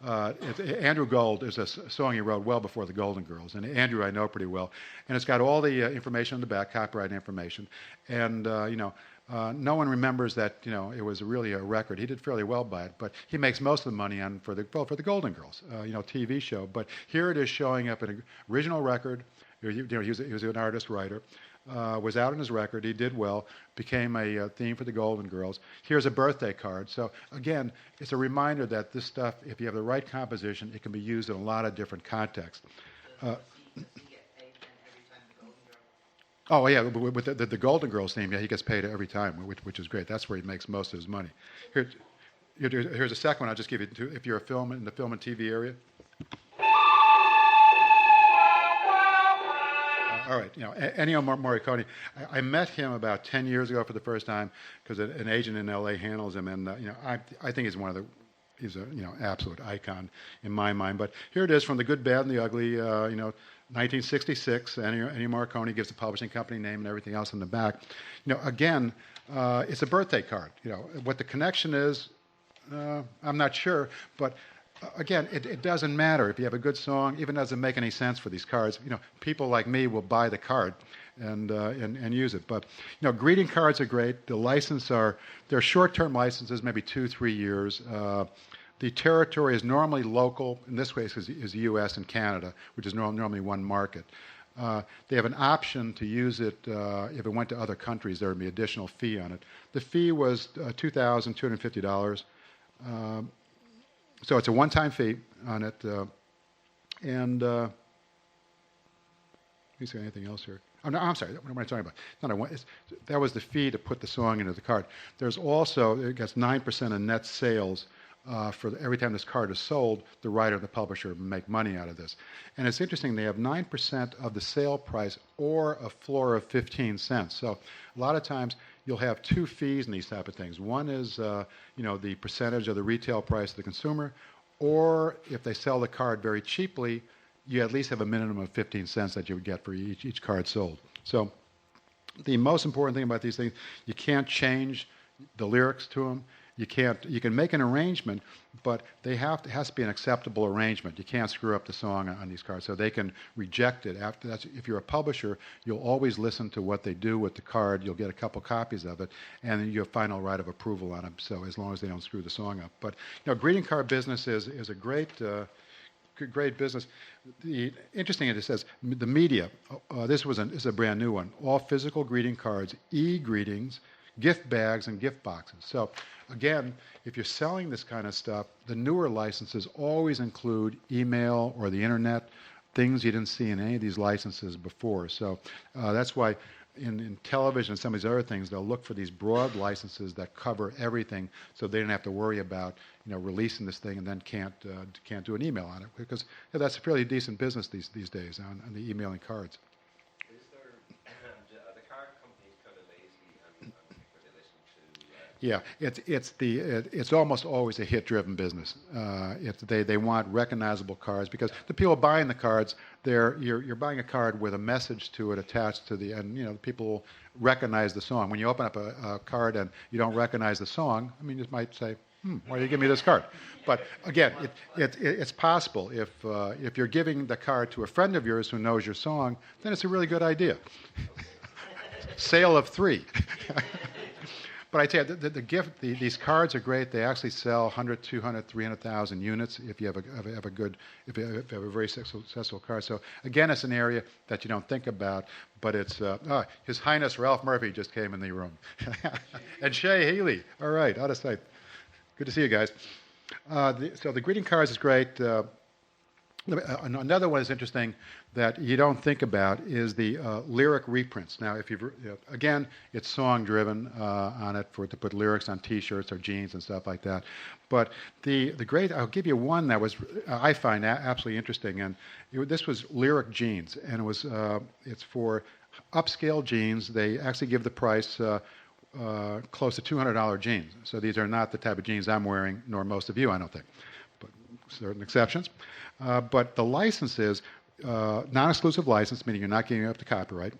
Andrew Gold is a song he wrote well before the Golden Girls, and Andrew I know pretty well, and it's got all the information on the back, copyright information, and no one remembers that it was really a record. He did fairly well by it, but he makes most of the money for the Golden Girls, TV show. But here it is showing up in an original record. He was an artist writer. Was out on his record. He did well. Became a theme for the Golden Girls. Here's a birthday card. So again, it's a reminder that this stuff, if you have the right composition, it can be used in a lot of different contexts. Oh yeah, with the Golden Girls theme, yeah, he gets paid every time, which is great. That's where he makes most of his money. Here's a second one. I'll just give you if you're in the film and TV area. All right, Ennio Morricone. I met him about 10 years ago for the first time because an agent in LA handles him, and I think he's an absolute icon in my mind. But here it is from The Good, Bad, and the Ugly. 1966. Ennio Morricone gives the publishing company name and everything else in the back. Again, it's a birthday card. What the connection is, I'm not sure, but. Again, it doesn't matter if you have a good song. Even doesn't make any sense for these cards. People like me will buy the card and use it. But greeting cards are great. They're short-term licenses, maybe 2-3 years. The territory is normally local. In this case, is the U.S. and Canada, which is normally one market. They have an option to use it if it went to other countries. There would be additional fee on it. The fee was $2,250. So it's a one-time fee on it, and let me see anything else here. Oh, no, I'm sorry. What am I talking about? That was the fee to put the song into the card. There's also, it gets 9% of net sales for every time this card is sold. The writer and the publisher make money out of this. And it's interesting, they have 9% of the sale price or a floor of 15 cents. So a lot of times you'll have two fees in these type of things. One is the percentage of the retail price to the consumer, or if they sell the card very cheaply, you at least have a minimum of 15 cents that you would get for each card sold. So the most important thing about these things, you can't change the lyrics to them. You can make an arrangement, but it has to be an acceptable arrangement. You can't screw up the song on these cards, so they can reject it. After that, if you're a publisher, you'll always listen to what they do with the card. You'll get a couple copies of it, and then you have final right of approval on them. So as long as they don't screw the song up. But greeting card business is a great business. The interesting, it says the media. This is a brand new one. All physical greeting cards, e-greetings, gift bags, and gift boxes. So again, if you're selling this kind of stuff, the newer licenses always include email or the internet, things you didn't see in any of these licenses before. So that's why in television and some of these other things, they'll look for these broad licenses that cover everything, so they don't have to worry about releasing this thing and then can't do an email on it, because that's a fairly decent business these days on the emailing cards. Is there are the card companies kind of lazy and with relation Yeah, to? it's almost always a hit-driven business. They want recognizable cards, because the people buying the cards, you're buying a card with a message to it attached to and people recognize the song. When you open up a card and you don't recognize the song, you might say, why do you give me this card? But again, it's possible. If you're giving the card to a friend of yours who knows your song, then it's a really good idea. Sale of 3. But I tell you, these cards are great. They actually sell 100, 200, 300,000 units if you have a very successful card. So again, it's an area that you don't think about, but it's His Highness Ralph Murphy just came in the room, and Shay Healy. All right, out of sight. Good to see you guys. So the greeting cards is great. Another one is interesting that you don't think about is the lyric reprints. Now, again, it's song driven on it to put lyrics on T-shirts or jeans and stuff like that. But I'll give you one that I find absolutely interesting, and this was lyric jeans, and it's for upscale jeans. They actually give the price close to $200 jeans. So these are not the type of jeans I'm wearing, nor most of you, I don't think, but certain exceptions. But the license is non-exclusive license, meaning you're not giving up the copyright.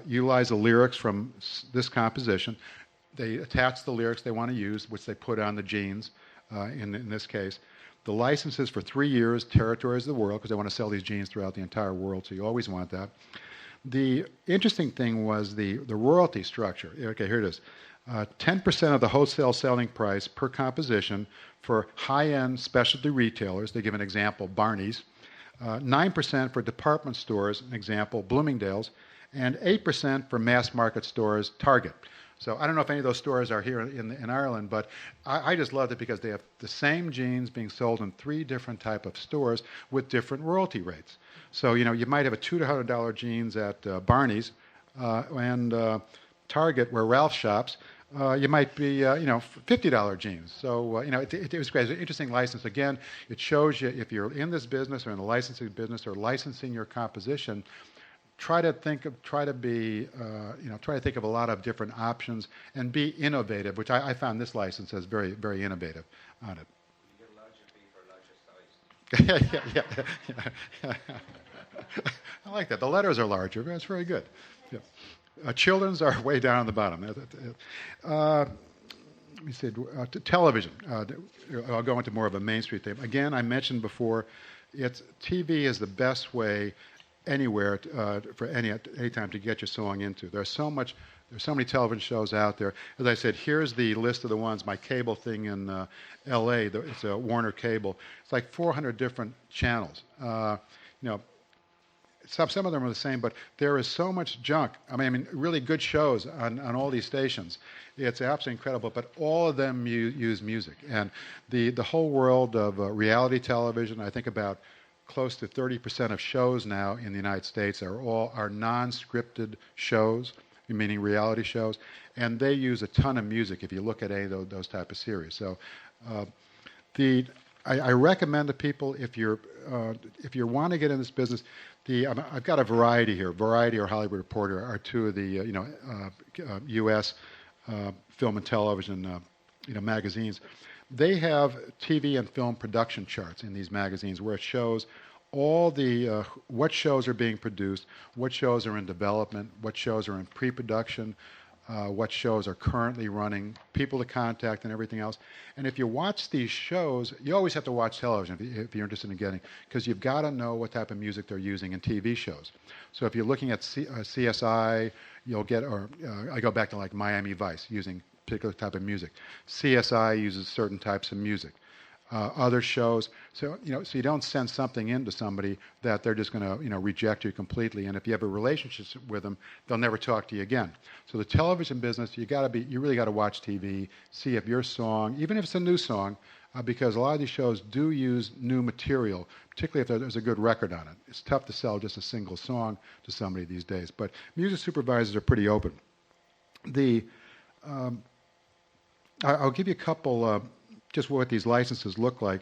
Utilize the lyrics from this composition. They attach the lyrics they want to use, which they put on the jeans in this case. The license is for 3 years, territories of the world, because they want to sell these jeans throughout the entire world, so you always want that. The interesting thing was the royalty structure. Okay, here it is. 10% of the wholesale selling price per composition for high-end specialty retailers. They give an example, Barney's. 9% for department stores, an example, Bloomingdale's. And 8% for mass market stores, Target. So I don't know if any of those stores are here in Ireland, but I just loved it because they have the same jeans being sold in 3 different type of stores with different royalty rates. So, you might have a $200 jeans at Barney's and Target, where Ralph shops, you might be, $50 jeans. So, it was great. It's an interesting license. Again, it shows you if you're in this business or in the licensing business or licensing your composition, try to think of a lot of different options and be innovative, which I found this license as very, very innovative on it. You get a larger fee for a larger size. Yeah. I like that. The letters are larger. That's very good. Yeah. Children's are way down on the bottom. Let me see. Television. I'll go into more of a Main Street theme. Again, I mentioned before, TV is the best way anywhere for any time to get your song into. There's so many television shows out there. As I said, here's the list of the ones. My cable thing in L.A. It's a Warner Cable. It's like 400 different channels. some of them are the same, but there is so much junk. I mean, really good shows on all these stations. It's absolutely incredible, but all of them use music. And the whole world of reality television, I think about close to 30% of shows now in the United States are non-scripted shows, meaning reality shows, and they use a ton of music if you look at any of those type of series. So I recommend to people, if you want to get in this business, I've got a Variety here. Variety or Hollywood Reporter are two of the U.S. Film and television magazines. They have TV and film production charts in these magazines where it shows all the what shows are being produced, what shows are in development, what shows are in pre-production, what shows are currently running, people to contact, and everything else. And if you watch these shows, you always have to watch television if you're interested in getting, because you've got to know what type of music they're using in TV shows. So if you're looking at CSI, you'll get, or I go back to like Miami Vice, using particular type of music. CSI uses certain types of music. Other shows, so you don't send something into somebody that they're just going to reject you completely. And if you have a relationship with them, they'll never talk to you again. So the television business, you really got to watch TV, see if your song, even if it's a new song, because a lot of these shows do use new material, particularly if there's a good record on it. It's tough to sell just a single song to somebody these days. But music supervisors are pretty open. I'll give you a couple. Just what these licenses look like.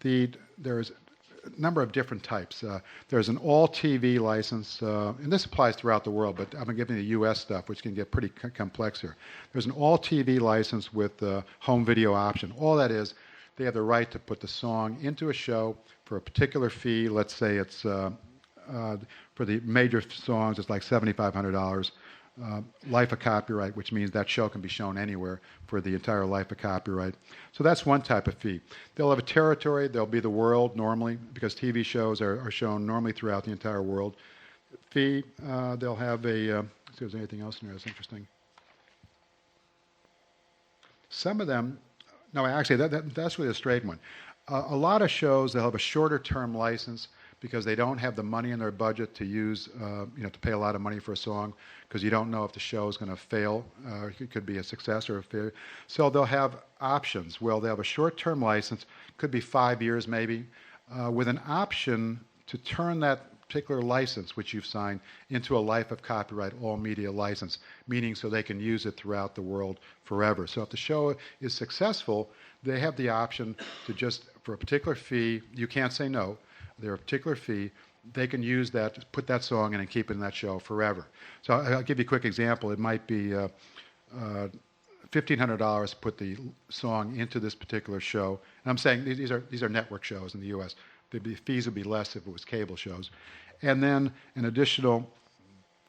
There's a number of different types. There's an all TV license, and this applies throughout the world, but I'm giving the U.S. stuff, which can get pretty complex here. There's an all TV license with home video option. All that is, they have the right to put the song into a show for a particular fee. Let's say it's for the major songs, it's like $7,500. Life of copyright, which means that show can be shown anywhere for the entire life of copyright. So that's one type of fee. They'll have a territory. They'll be the world normally, because TV shows are shown normally throughout the entire world. Fee, they'll have a, see if there's anything else in there that's interesting. Some of them, no, actually, that's really a straight one. A lot of shows, they'll have a shorter term license, because they don't have the money in their budget to use, to pay a lot of money for a song, because you don't know if the show is going to fail. It could be a success or a failure. So they'll have options. Well, they'll have a short-term license, could be 5 years maybe, with an option to turn that particular license, which you've signed, into a life of copyright all media license, meaning so they can use it throughout the world forever. So if the show is successful, they have the option to just, for a particular fee, you can't say no, their particular fee, they can use that, put that song in and keep it in that show forever. So I'll give you a quick example. It might be $1,500 to put the song into this particular show. And I'm saying these are network shows in the U.S. The fees would be less if it was cable shows. And then an additional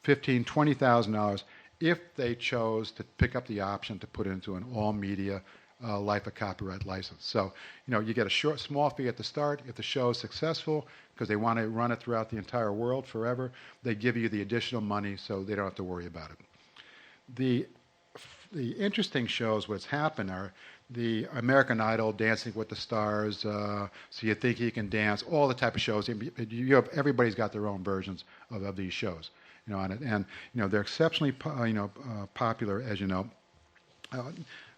$15,000, $20,000 if they chose to pick up the option to put it into an all-media life of copyright license. So, you get a small fee at the start. If the show is successful, because they want to run it throughout the entire world forever, they give you the additional money so they don't have to worry about it. The interesting shows, what's happened are the American Idol, Dancing with the Stars, So You Think You Can Dance, all the type of shows. Everybody's got their own versions of these shows, on it. And, they're exceptionally, popular, as you know.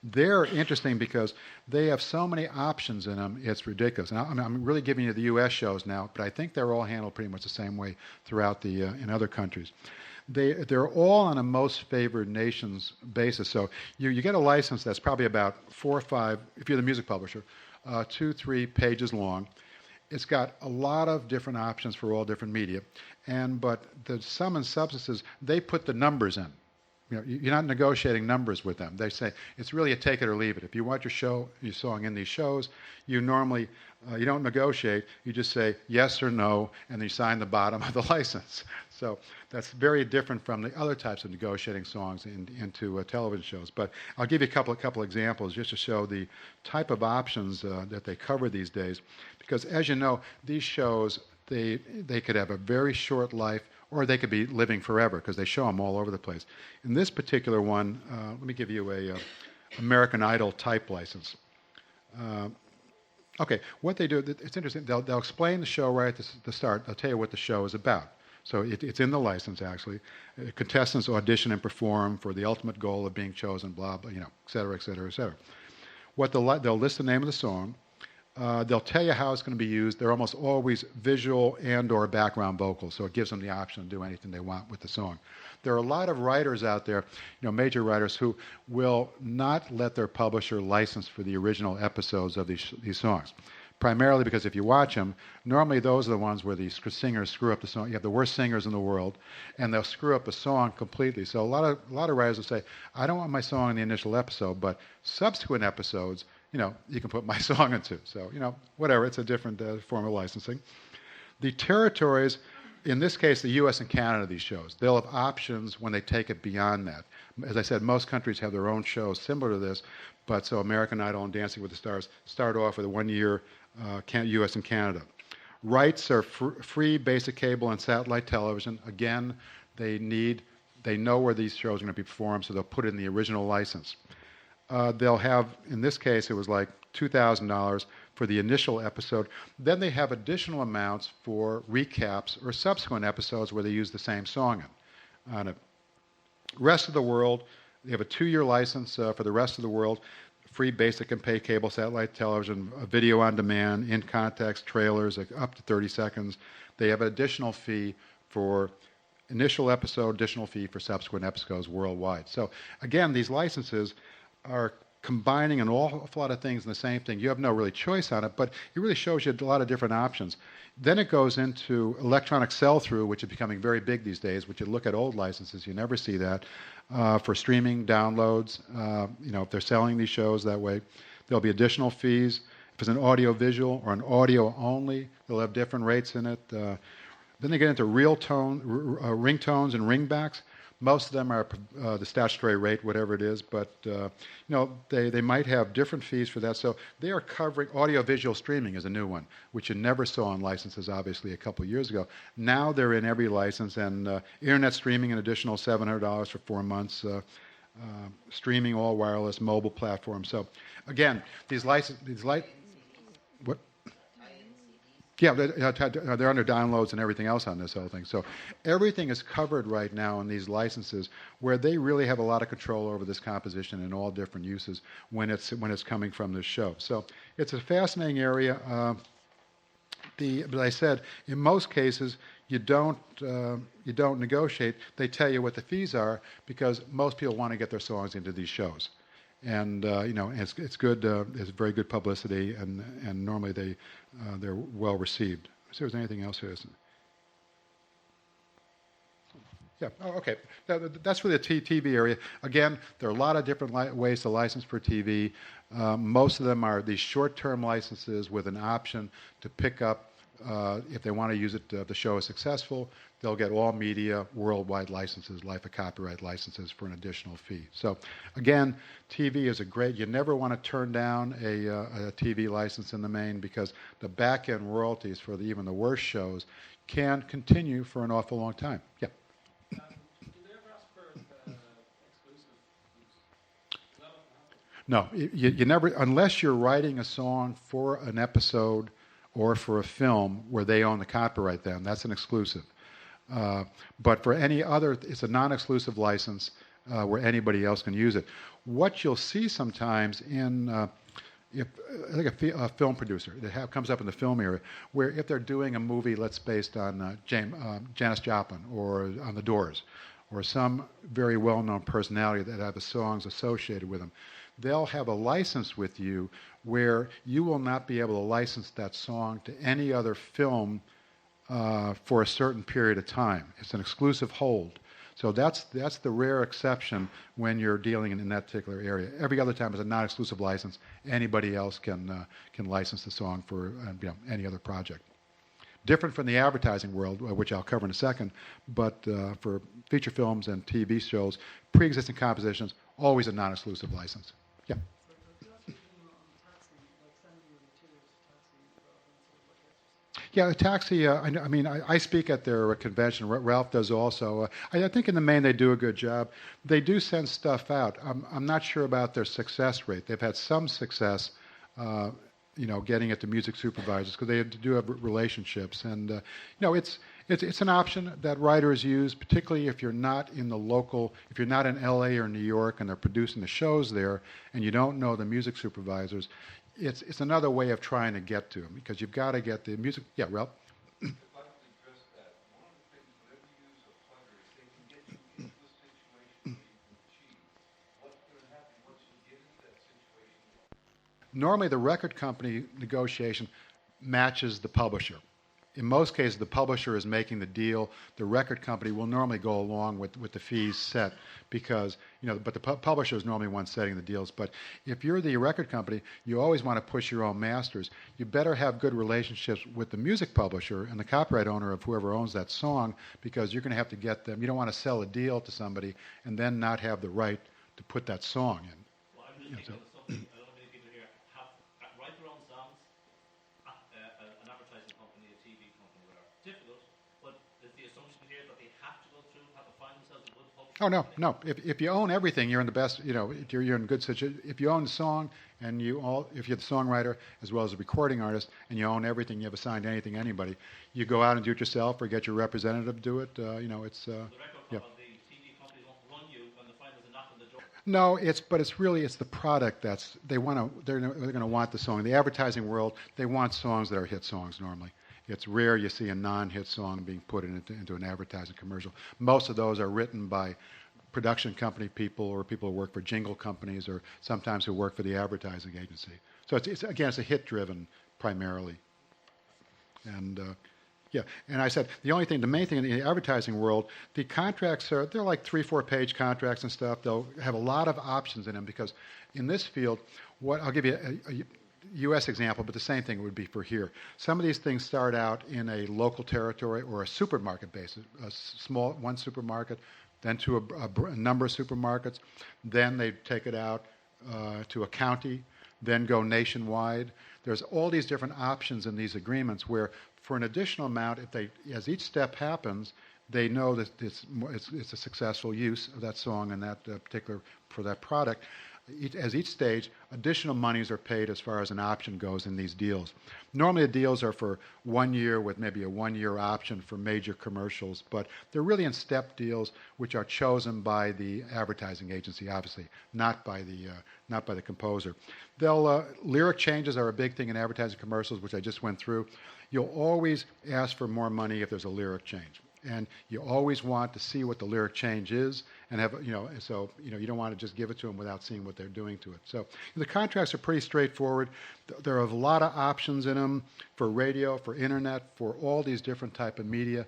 They're interesting because they have so many options in them, it's ridiculous. And I'm really giving you the U.S. shows now, but I think they're all handled pretty much the same way throughout in other countries. They're all on a most favored nations basis. So you get a license that's probably about 4 or 5, if you're the music publisher, 2, 3 pages long. It's got a lot of different options for all different media. But the sum and substances, they put the numbers in. You're not negotiating numbers with them. They say it's really a take it or leave it. If you want your song in these shows, you normally you don't negotiate. You just say yes or no, and then you sign the bottom of the license. So that's very different from the other types of negotiating songs into television shows. But I'll give you a couple examples just to show the type of options that they cover these days. Because as you know, these shows they could have a very short life, or they could be living forever because they show them all over the place. In this particular one, let me give you a American Idol type license. Okay, what they do, it's interesting. They'll explain the show right at the start. They'll tell you what the show is about. So it's in the license, actually. Contestants audition and perform for the ultimate goal of being chosen, blah, blah, et cetera, et cetera, et cetera. They'll list the name of the song. They'll tell you how it's going to be used. They're almost always visual and or background vocals, so it gives them the option to do anything they want with the song. There are a lot of writers out there, major writers, who will not let their publisher license for the original episodes of these songs. Primarily because if you watch them, normally those are the ones where the singers screw up the song. You have the worst singers in the world, and they'll screw up the song completely. So a lot of writers will say, I don't want my song in the initial episode, but subsequent episodes, you can put my song into. So, whatever. It's a different form of licensing. The territories, in this case, the U.S. and Canada, these shows, they'll have options when they take it beyond that. As I said, most countries have their own shows similar to this, but so American Idol and Dancing with the Stars start off with a 1-year U.S. and Canada. Rights are free basic cable and satellite television. Again, they know where these shows are going to be performed, so they'll put it in the original license. They'll have, in this case, it was like $2,000 for the initial episode. Then they have additional amounts for recaps or subsequent episodes where they use the same song on it. Rest of the world, they have a 2-year license for the rest of the world. Free basic and pay cable, satellite television, video on demand, in context, trailers up to 30 seconds. They have an additional fee for initial episode, additional fee for subsequent episodes worldwide. So again, these licenses are combining an awful lot of things in the same thing. You have no really choice on it, but it really shows you a lot of different options. Then it goes into electronic sell-through, which is becoming very big these days, which you look at old licenses, you never see that. For streaming downloads, if they're selling these shows that way, there'll be additional fees. If it's an audio-visual or an audio only, they'll have different rates in it. Then they get into ringtones and ringbacks. Most of them are the statutory rate, whatever it is, but they might have different fees for that. So they are covering audio-visual streaming is a new one, which you never saw on licenses, obviously, a couple of years ago. Now they're in every license, and internet streaming an additional $700 for 4 months. Streaming all wireless mobile platforms. So again, what? Yeah, they're under downloads and everything else on this whole thing. So everything is covered right now in these licenses where they really have a lot of control over this composition and all different uses when it's coming from this show. So it's a fascinating area. But I said, in most cases, you don't negotiate. They tell you what the fees are because most people want to get their songs into these shows. And it's good. It's very good publicity, and normally they're well received. So, is there anything else here? Yeah. Oh, okay. That's for the TV area. Again, there are a lot of different ways to license for TV. Most of them are these short-term licenses with an option to pick up if they want to use it. The show is successful. They'll get all media worldwide licenses, life of copyright licenses for an additional fee. So again, TV is you never want to turn down a TV license in the main because the back-end royalties for even the worst shows can continue for an awful long time. Yeah. Do they ever ask for exclusive use? No, you never, unless you're writing a song for an episode or for a film where they own the copyright then, that's an exclusive. But for any other, it's a non-exclusive license where anybody else can use it. What you'll see sometimes a film producer that comes up in the film area, where if they're doing a movie, let's based on Janis Joplin or on The Doors, or some very well-known personality that have the songs associated with them, they'll have a license with you where you will not be able to license that song to any other film for a certain period of time. It's an exclusive hold. So that's the rare exception when you're dealing in that particular area. Every other time is a non-exclusive license. Anybody else can license the song for any other project. Different from the advertising world, which I'll cover in a second, but for feature films and TV shows, pre-existing compositions, always a non-exclusive license. Yeah. Yeah, a taxi, I speak at their convention. Ralph does also. I think in the main they do a good job. They do send stuff out. I'm not sure about their success rate. They've had some success, getting it to music supervisors because they do have relationships. And, It's an option that writers use, particularly if you're not in the local, if you're not in LA or New York and they're producing the shows there and you don't know the music supervisors. It's another way of trying to get to them because you've got to get the music. Yeah, Ralph? If I could address that, one of the things whenever you use a plugger is they can get you into a situation where you can achieve. What's going to happen once you get into that situation? Normally, the record company negotiation matches the publisher. In most cases, the publisher is making the deal. The record company will normally go along with the fees set because, but the publisher is normally one setting the deals. But if you're the record company, you always want to push your own masters. You better have good relationships with the music publisher and the copyright owner of whoever owns that song because you're going to have to get them. You don't want to sell a deal to somebody and then not have the right to put that song in. Well, I'm just thinking of something. I don't know many people here write their own songs. An advertising company, a TV company, whatever. Difficult, but is the assumption here that they have to go through, have to find themselves a good publisher? Oh no. If you own everything, you're in the best. You're in good situation. If you own the song and if you're the songwriter as well as the recording artist, and you own everything, you have assigned anything to anybody, you go out and do it yourself or get your representative to do it. It's. The record Yeah. the TV companies won't run you when they find there's a knock on the door. No, it's the product they're going to want the song. In the advertising world, they want songs that are hit songs normally. It's rare you see a non-hit song being put into an advertising commercial. Most of those are written by production company people or people who work for jingle companies or sometimes who work for the advertising agency. So it's a hit-driven primarily. And yeah, and I said the main thing in the advertising world, the contracts they're like 3-4 page contracts and stuff. They'll have a lot of options in them because in this field, I'll give you a U.S. example, but the same thing would be for here. Some of these things start out in a local territory or a supermarket basis, a small one supermarket, then to a number of supermarkets, then they take it out to a county, then go nationwide. There's all these different options in these agreements where for an additional amount, as each step happens, they know that it's a successful use of that song and that particular for that product. As each stage, additional monies are paid as far as an option goes in these deals. Normally the deals are for 1 year with maybe a 1-year option for major commercials, but they're really in step deals which are chosen by the advertising agency, obviously, not by the composer. Lyric changes are a big thing in advertising commercials, which I just went through. You'll always ask for more money if there's a lyric change. And you always want to see what the lyric change is and have, you don't want to just give it to them without seeing what they're doing to it. So the contracts are pretty straightforward. There are a lot of options in them for radio, for internet, for all these different type of media.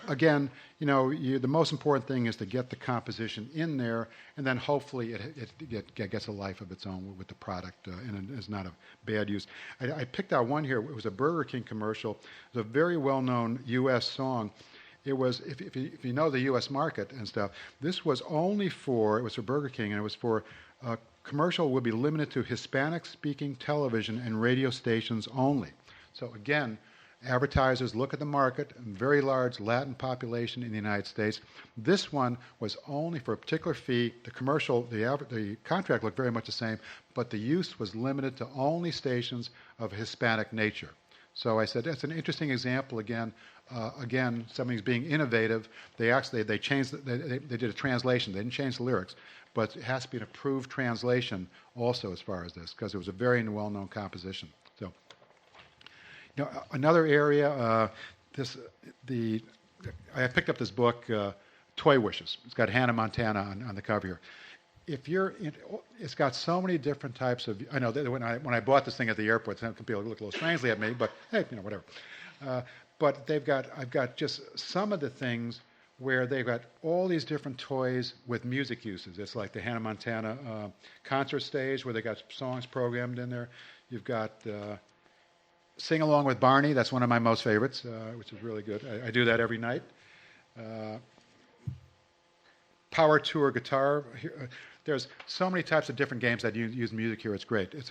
Again, the most important thing is to get the composition in there and then hopefully it gets a life of its own with the product and it's not a bad use. I picked out one here. It was a Burger King commercial. It was a very well-known U.S. song. It was, if you know the U.S. market and stuff, this was it was for Burger King, and it was for commercial would be limited to Hispanic-speaking television and radio stations only. So again, advertisers look at the market, very large Latin population in the United States. This one was only for a particular fee. The contract looked very much the same, but the use was limited to only stations of Hispanic nature. So I said that's an interesting example again. Something's being innovative. They changed. They did a translation. They didn't change the lyrics, but it has to be an approved translation also as far as this because it was a very well-known composition. So, another area. I picked up this book, Toy Wishes. It's got Hannah Montana on the cover here. It's got so many different types of. I know that when I bought this thing at the airport, some people look a little strangely at me, but hey, whatever. But I've got just some of the things where they've got all these different toys with music uses. It's like the Hannah Montana concert stage where they got songs programmed in there. You've got Sing Along with Barney. That's one of my most favorites, which is really good. I do that every night. Power Tour guitar. There's so many types of different games that use music here. It's great. It's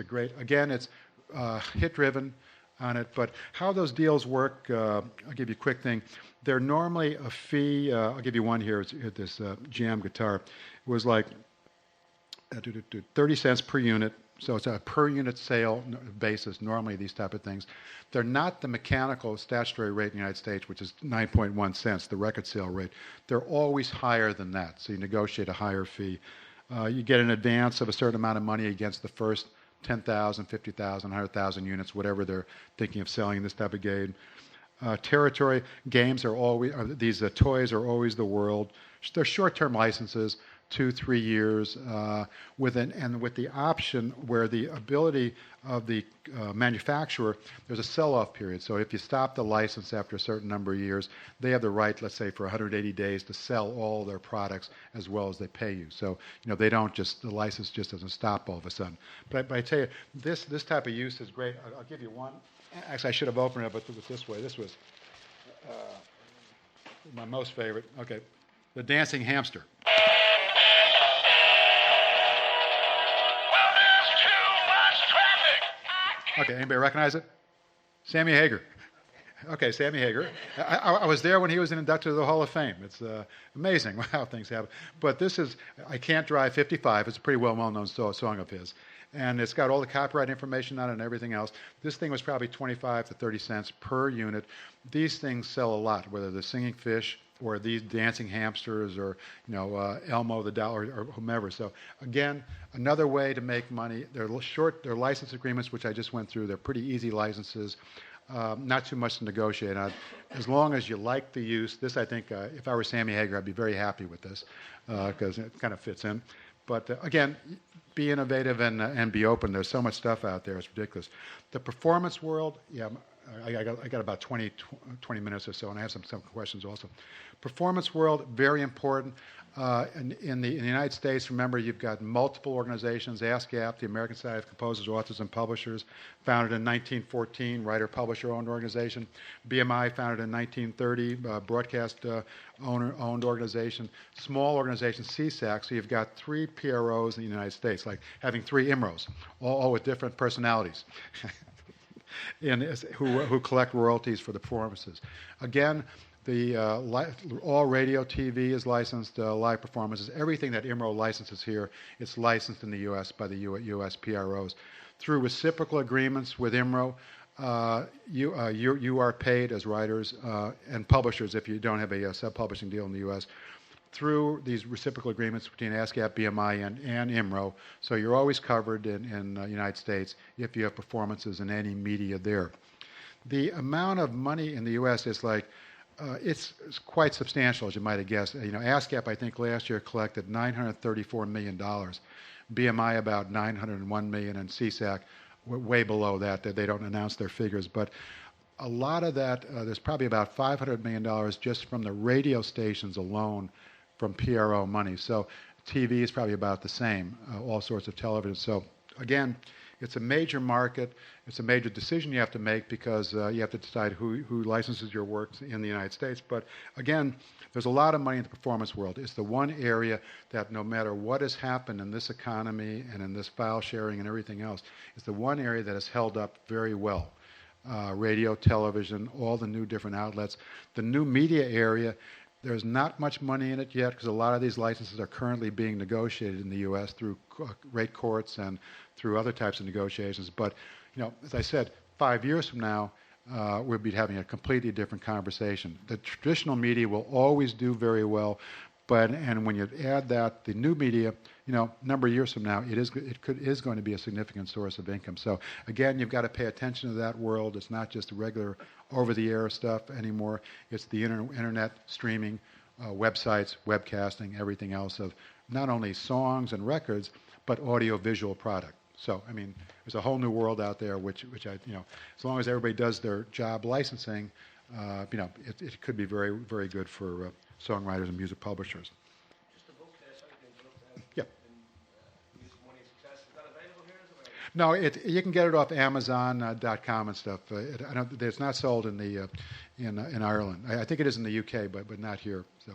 hit-driven on it, but how those deals work, I'll give you a quick thing. They're normally a fee. I'll give you one here. It's this jam guitar. It was like 30 cents per unit So it's a per unit sale basis, normally these type of things. They're not the mechanical statutory rate in the United States, which is 9.1 cents, the record sale rate. They're always higher than that, so you negotiate a higher fee. You get an advance of a certain amount of money against the first 10,000, 50,000, 100,000 units, whatever they're thinking of selling in this type of game. Territory games are always, these toys are always the world. They're short-term licenses, 2-3 years, with the option where the ability of the manufacturer, there's a sell-off period. So if you stop the license after a certain number of years, they have the right, let's say, for 180 days to sell all their products as well as they pay you. So they don't just, the license just doesn't stop all of a sudden. But I tell you, this type of use is great. I'll give you one. Actually, I should have opened it, but it was this way. This was my most favorite. Okay, the dancing hamster. Okay, anybody recognize it? Sammy Hagar. Okay, Sammy Hagar. I was there when he was inducted to the Hall of Fame. It's amazing how things happen. But this is I Can't Drive 55. It's a pretty well-known song of his. And it's got all the copyright information on it and everything else. This thing was probably 25 to 30 cents per unit. These things sell a lot, whether they're singing fish or these dancing hamsters or Elmo the doll or whomever. So again, another way to make money. They're license agreements, which I just went through. They're pretty easy licenses. Not too much to negotiate on. As long as you like the use, this I think, if I were Sammy Hagar, I'd be very happy with this because it kind of fits in. But again, be innovative and be open. There's so much stuff out there, it's ridiculous. The performance world, I got about 20 minutes or so, and I have some questions also. Performance world, very important. In the United States, remember, you've got multiple organizations. ASCAP, the American Society of Composers, Authors, and Publishers, founded in 1914, writer-publisher-owned organization. BMI, founded in 1930, broadcast-owned organization. Small organization, CSAC, so you've got 3 PROs in the United States, like having 3 IMROs, all with different personalities. Who collect royalties for the performances. Again, all radio, TV is licensed, live performances. Everything that IMRO licenses here, it's licensed in the U.S. by the U.S. PROs. Through reciprocal agreements with IMRO, you are paid as writers and publishers if you don't have a sub-publishing deal in the U.S. through these reciprocal agreements between ASCAP, BMI, and IMRO. So you're always covered in the United States if you have performances in any media there. The amount of money in the U.S. is like, it's quite substantial, as you might have guessed. ASCAP, I think, last year collected $934 million. BMI about $901 million, and CSAC way below that. They don't announce their figures, but a lot of that, there's probably about $500 million just from the radio stations alone from PRO money. So TV is probably about the same, all sorts of television. So again, it's a major market. It's a major decision you have to make because you have to decide who licenses your works in the United States. But again, there's a lot of money in the performance world. It's the one area that no matter what has happened in this economy and in this file sharing and everything else, it's the one area that has held up very well. Radio, television, all the new different outlets. The new media area, there's not much money in it yet because a lot of these licenses are currently being negotiated in the U.S. through rate courts and through other types of negotiations. But, as I said, 5 years from now, we'll be having a completely different conversation. The traditional media will always do very well, and when you add that, the new media, number of years from now, it is going to be a significant source of income. So again, you've got to pay attention to that world. It's not just the regular over-the-air stuff anymore. It's the internet streaming, websites, webcasting, everything else of not only songs and records, but audio-visual product. So, there's a whole new world out there, which I, as long as everybody does their job licensing, it could be very, very good for songwriters and music publishers. Just a book, sorry to interrupt. Yeah. Music, Money, and Success. Is that available here? No, you can get it off Amazon.com and stuff. It's not sold in Ireland. I think it is in the UK, but not here. So,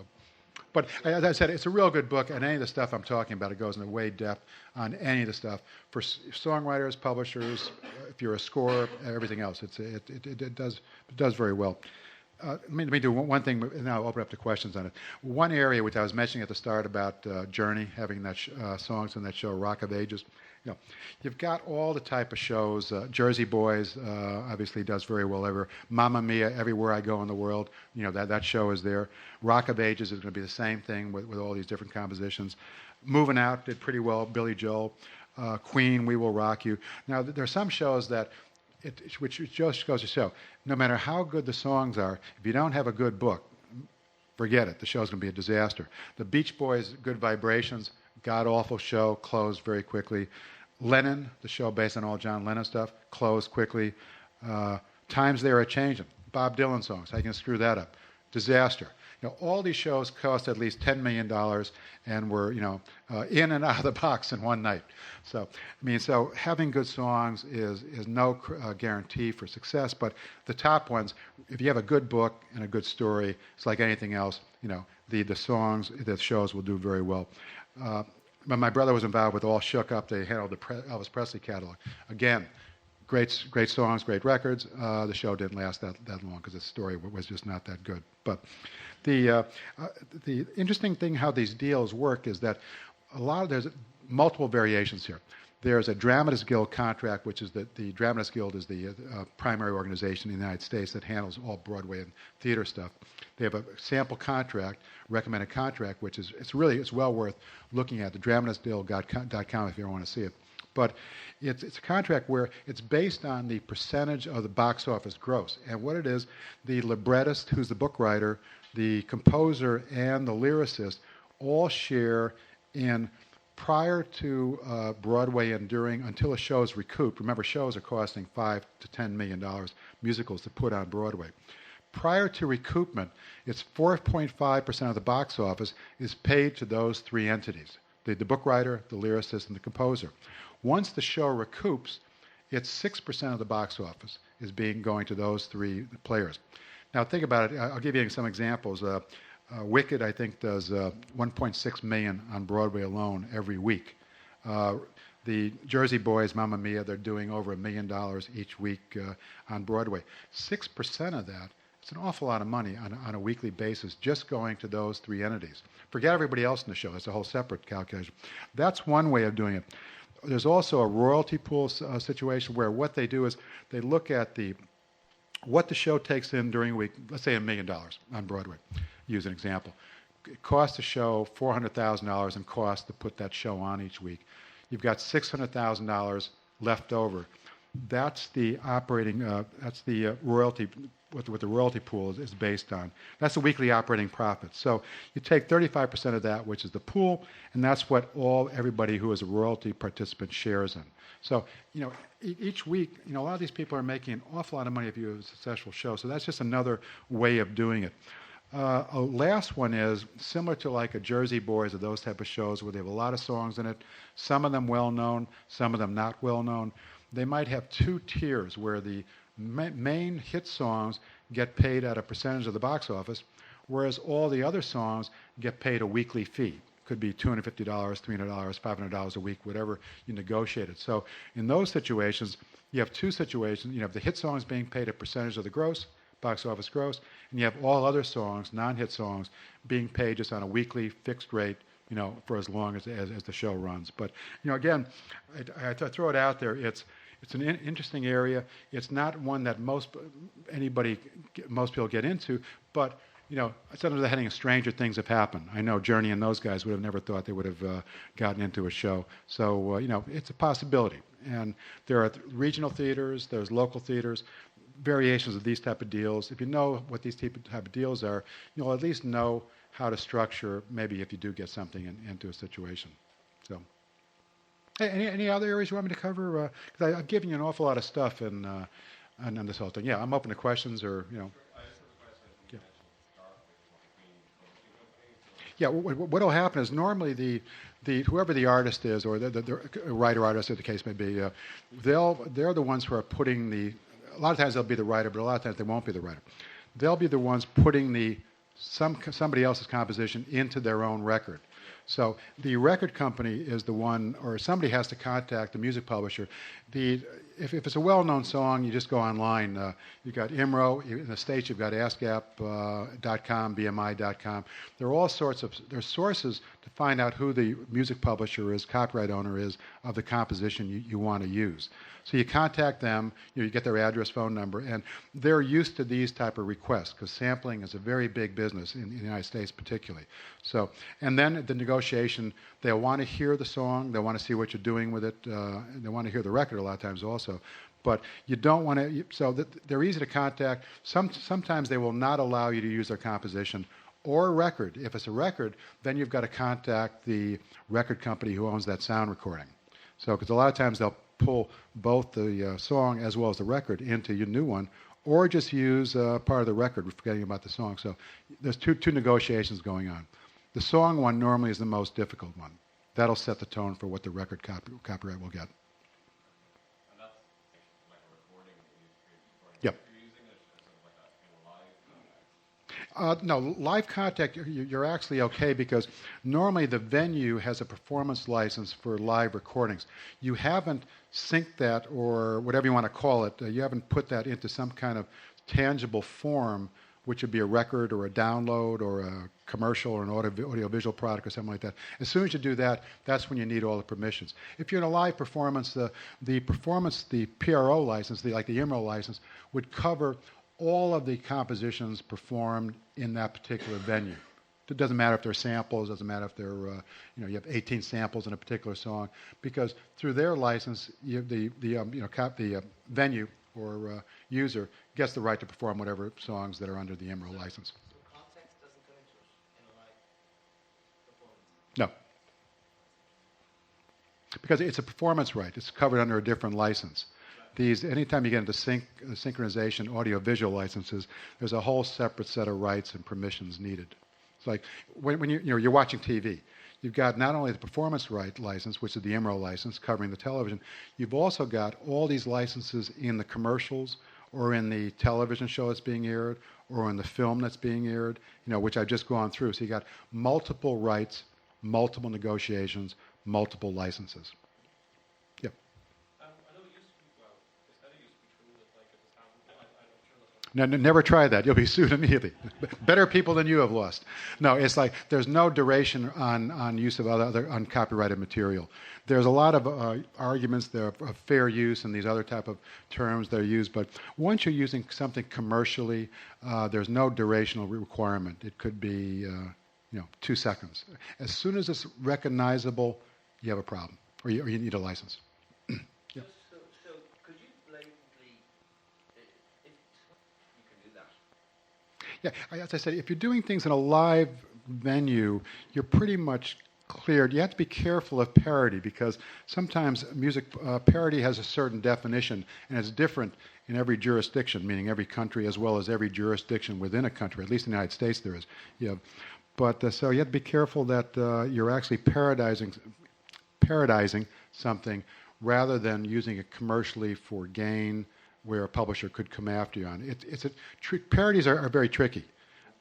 but as I said, it's a real good book, and any of the stuff I'm talking about, it goes into way depth on any of the stuff for songwriters, publishers. If you're a scorer, everything else, it does very well. Let me do one thing, and I'll open up to questions on it. One area which I was mentioning at the start about Journey having that songs in that show, Rock of Ages. You've got all the type of shows. Jersey Boys obviously does very well ever. Mamma Mia, Everywhere I Go in the World. That show is there. Rock of Ages is going to be the same thing with all these different compositions. Moving Out did pretty well. Billy Joel, Queen, We Will Rock You. Now there are some shows that. Which just goes to show, no matter how good the songs are, if you don't have a good book, forget it. The show's going to be a disaster. The Beach Boys, Good Vibrations, god-awful show, closed very quickly. Lennon, the show based on all John Lennon stuff, closed quickly. Times They Are Changing. Bob Dylan songs, how you can screw that up? Disaster. All these shows cost at least $10 million and were, in and out of the box in one night. So having good songs is no guarantee for success. But the top ones, if you have a good book and a good story, it's like anything else. The songs, the shows will do very well. But my brother was involved with All Shook Up. They handled the Elvis Presley catalog. Again, great songs, great records. The show didn't last that long because the story was just not that good. But the interesting thing how these deals work is that there's multiple variations here. There's a Dramatist Guild contract, which is the Dramatist Guild is the primary organization in the United States that handles all Broadway and theater stuff. They have a sample contract, recommended contract, which is it's well worth looking at. The DramatistGuild.com if you ever want to see it. But it's a contract where it's based on the percentage of the box office gross. And what it is, the librettist, who's the book writer, the composer, and the lyricist all share in prior to Broadway and during, until a show is recouped. Remember, shows are costing $5 to $10 million, musicals to put on Broadway. Prior to recoupment, it's 4.5% of the box office is paid to those three entities, the book writer, the lyricist, and the composer. Once the show recoups, it's 6% of the box office is going to those three players. Now think about it. I'll give you some examples. Wicked, I think, does $1.6 million on Broadway alone every week. The Jersey Boys, Mamma Mia, they're doing over $1 million each week on Broadway. 6% of that, it's an awful lot of money on a weekly basis just going to those three entities. Forget everybody else in the show. It's a whole separate calculation. That's one way of doing it. There's also a royalty pool situation where what they do is they look at what the show takes in during a week, let's say $1 million on Broadway, use an example. It costs the show $400,000 in cost to put that show on each week. You've got $600,000 left over. That's the operating, that's the royalty, what the royalty pool is based on. That's the weekly operating profit. So you take 35% of that, which is the pool, and that's what everybody who is a royalty participant shares in. So, each week, a lot of these people are making an awful lot of money if you have a successful show. So that's just another way of doing it. A last one is similar to like a Jersey Boys or those type of shows where they have a lot of songs in it, some of them well-known, some of them not well-known. They might have two tiers where the main hit songs get paid at a percentage of the box office, whereas all the other songs get paid a weekly fee. Could be $250, $300, $500 a week, whatever you negotiated. So in those situations, you have two situations. You have the hit songs being paid a percentage of the gross, box office gross, and you have all other songs, non-hit songs, being paid just on a weekly fixed rate, for as long as the show runs. But, again, I throw it out there. It's an interesting area. It's not one that most people get into, but it's under the heading of stranger things have happened. I know Journey and those guys would have never thought they would have gotten into a show. So, it's a possibility. And there are regional theaters, there's local theaters, variations of these type of deals. If you know what these type of deals are, you'll at least know how to structure maybe if you do get something into a situation. So, hey, any other areas you want me to cover? Because I've given you an awful lot of stuff on this whole thing. Yeah, I'm open to questions or, I just have a question. You mentioned Yeah, what'll happen is normally the whoever the artist is or the writer artist or the case may be, they're the ones who are putting a lot of times they'll be the writer, but a lot of times they won't be the writer. They'll be the ones putting somebody else's composition into their own record. So the record company is the one, or somebody has to contact the music publisher. if it's a well-known song, you just go online. You've got IMRO. In the States, you've got ASCAP.com, BMI.com. There are all sorts of there's sources to find out who the music publisher is, copyright owner is, of the composition you want to use. So you contact them, you get their address, phone number, and they're used to these type of requests because sampling is a very big business in the United States particularly. So, and then the negotiation, they'll want to hear the song, they want to see what you're doing with it, they want to hear the record a lot of times also. But you don't want to, so they're easy to contact. Sometimes they will not allow you to use their composition or a record. If it's a record, then you've got to contact the record company who owns that sound recording. So, because a lot of times they'll pull both the song as well as the record into your new one, or just use part of the record, forgetting about the song. So there's two negotiations going on. The song one normally is the most difficult one. That'll set the tone for what the record copyright will get. And that's like a recording that you recording. Yep. You're using it as like a live context. No, live contact, you're actually okay because normally the venue has a performance license for live recordings. You haven't synced that, or whatever you want to call it, you haven't put that into some kind of tangible form, which would be a record or a download or a commercial or an audiovisual product or something like that. As soon as you do that, that's when you need all the permissions. If you're in a live performance, the PRO license, like the IMRO license, would cover all of the compositions performed in that particular venue. It doesn't matter if they're samples, doesn't matter if they're, you have 18 samples in a particular song, because through their license, the venue or user gets the right to perform whatever songs that are under the IMRO license. So context doesn't come into it in a live performance? No. Because it's a performance right. It's covered under a different license. Anytime you get into synchronization, audio-visual licenses, there's a whole separate set of rights and permissions needed. It's like when you're watching TV, you've got not only the performance right license, which is the IMRO license covering the television, you've also got all these licenses in the commercials or in the television show that's being aired or in the film that's being aired, which I've just gone through. So you got multiple rights, multiple negotiations, multiple licenses. Yep. I know it used to be, well, they said it used to be true that like if it's happened, I'm sure that's No, never try that. You'll be sued immediately. Better people than you have lost. No, it's like there's no duration on use of other uncopyrighted material. There's a lot of arguments there of fair use and these other type of terms that are used, but once you're using something commercially, there's no durational requirement. It could be 2 seconds. As soon as it's recognizable, you have a problem, or you need a license. So could you blatantly, if you can do that? Yeah, as I said, if you're doing things in a live venue, you're pretty much cleared. You have to be careful of parody because sometimes music parody has a certain definition and it's different in every jurisdiction, meaning every country as well as every jurisdiction within a country. At least in the United States there is. But so you have to be careful that you're actually parodizing something rather than using it commercially for gain where a publisher could come after you on it. Parodies are very tricky.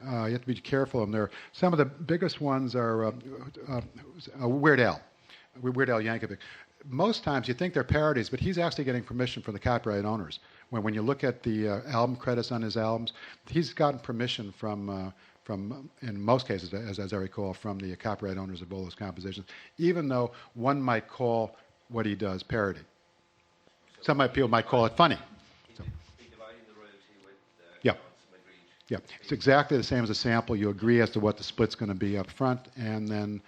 You have to be careful of them. There, some of the biggest ones are Weird Al Yankovic. Most times you think they're parodies, but he's actually getting permission from the copyright owners. When you look at the album credits on his albums, he's gotten permission from in most cases, as I recall, from the copyright owners of all those compositions, even though one might call what he does parody. Some people might call it funny. Be dividing the royalty with Yeah. some agreed. Yeah, it's exactly the same as a sample. You agree as to what the split's going to be up front, and then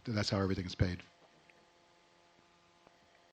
that's how everything is paid.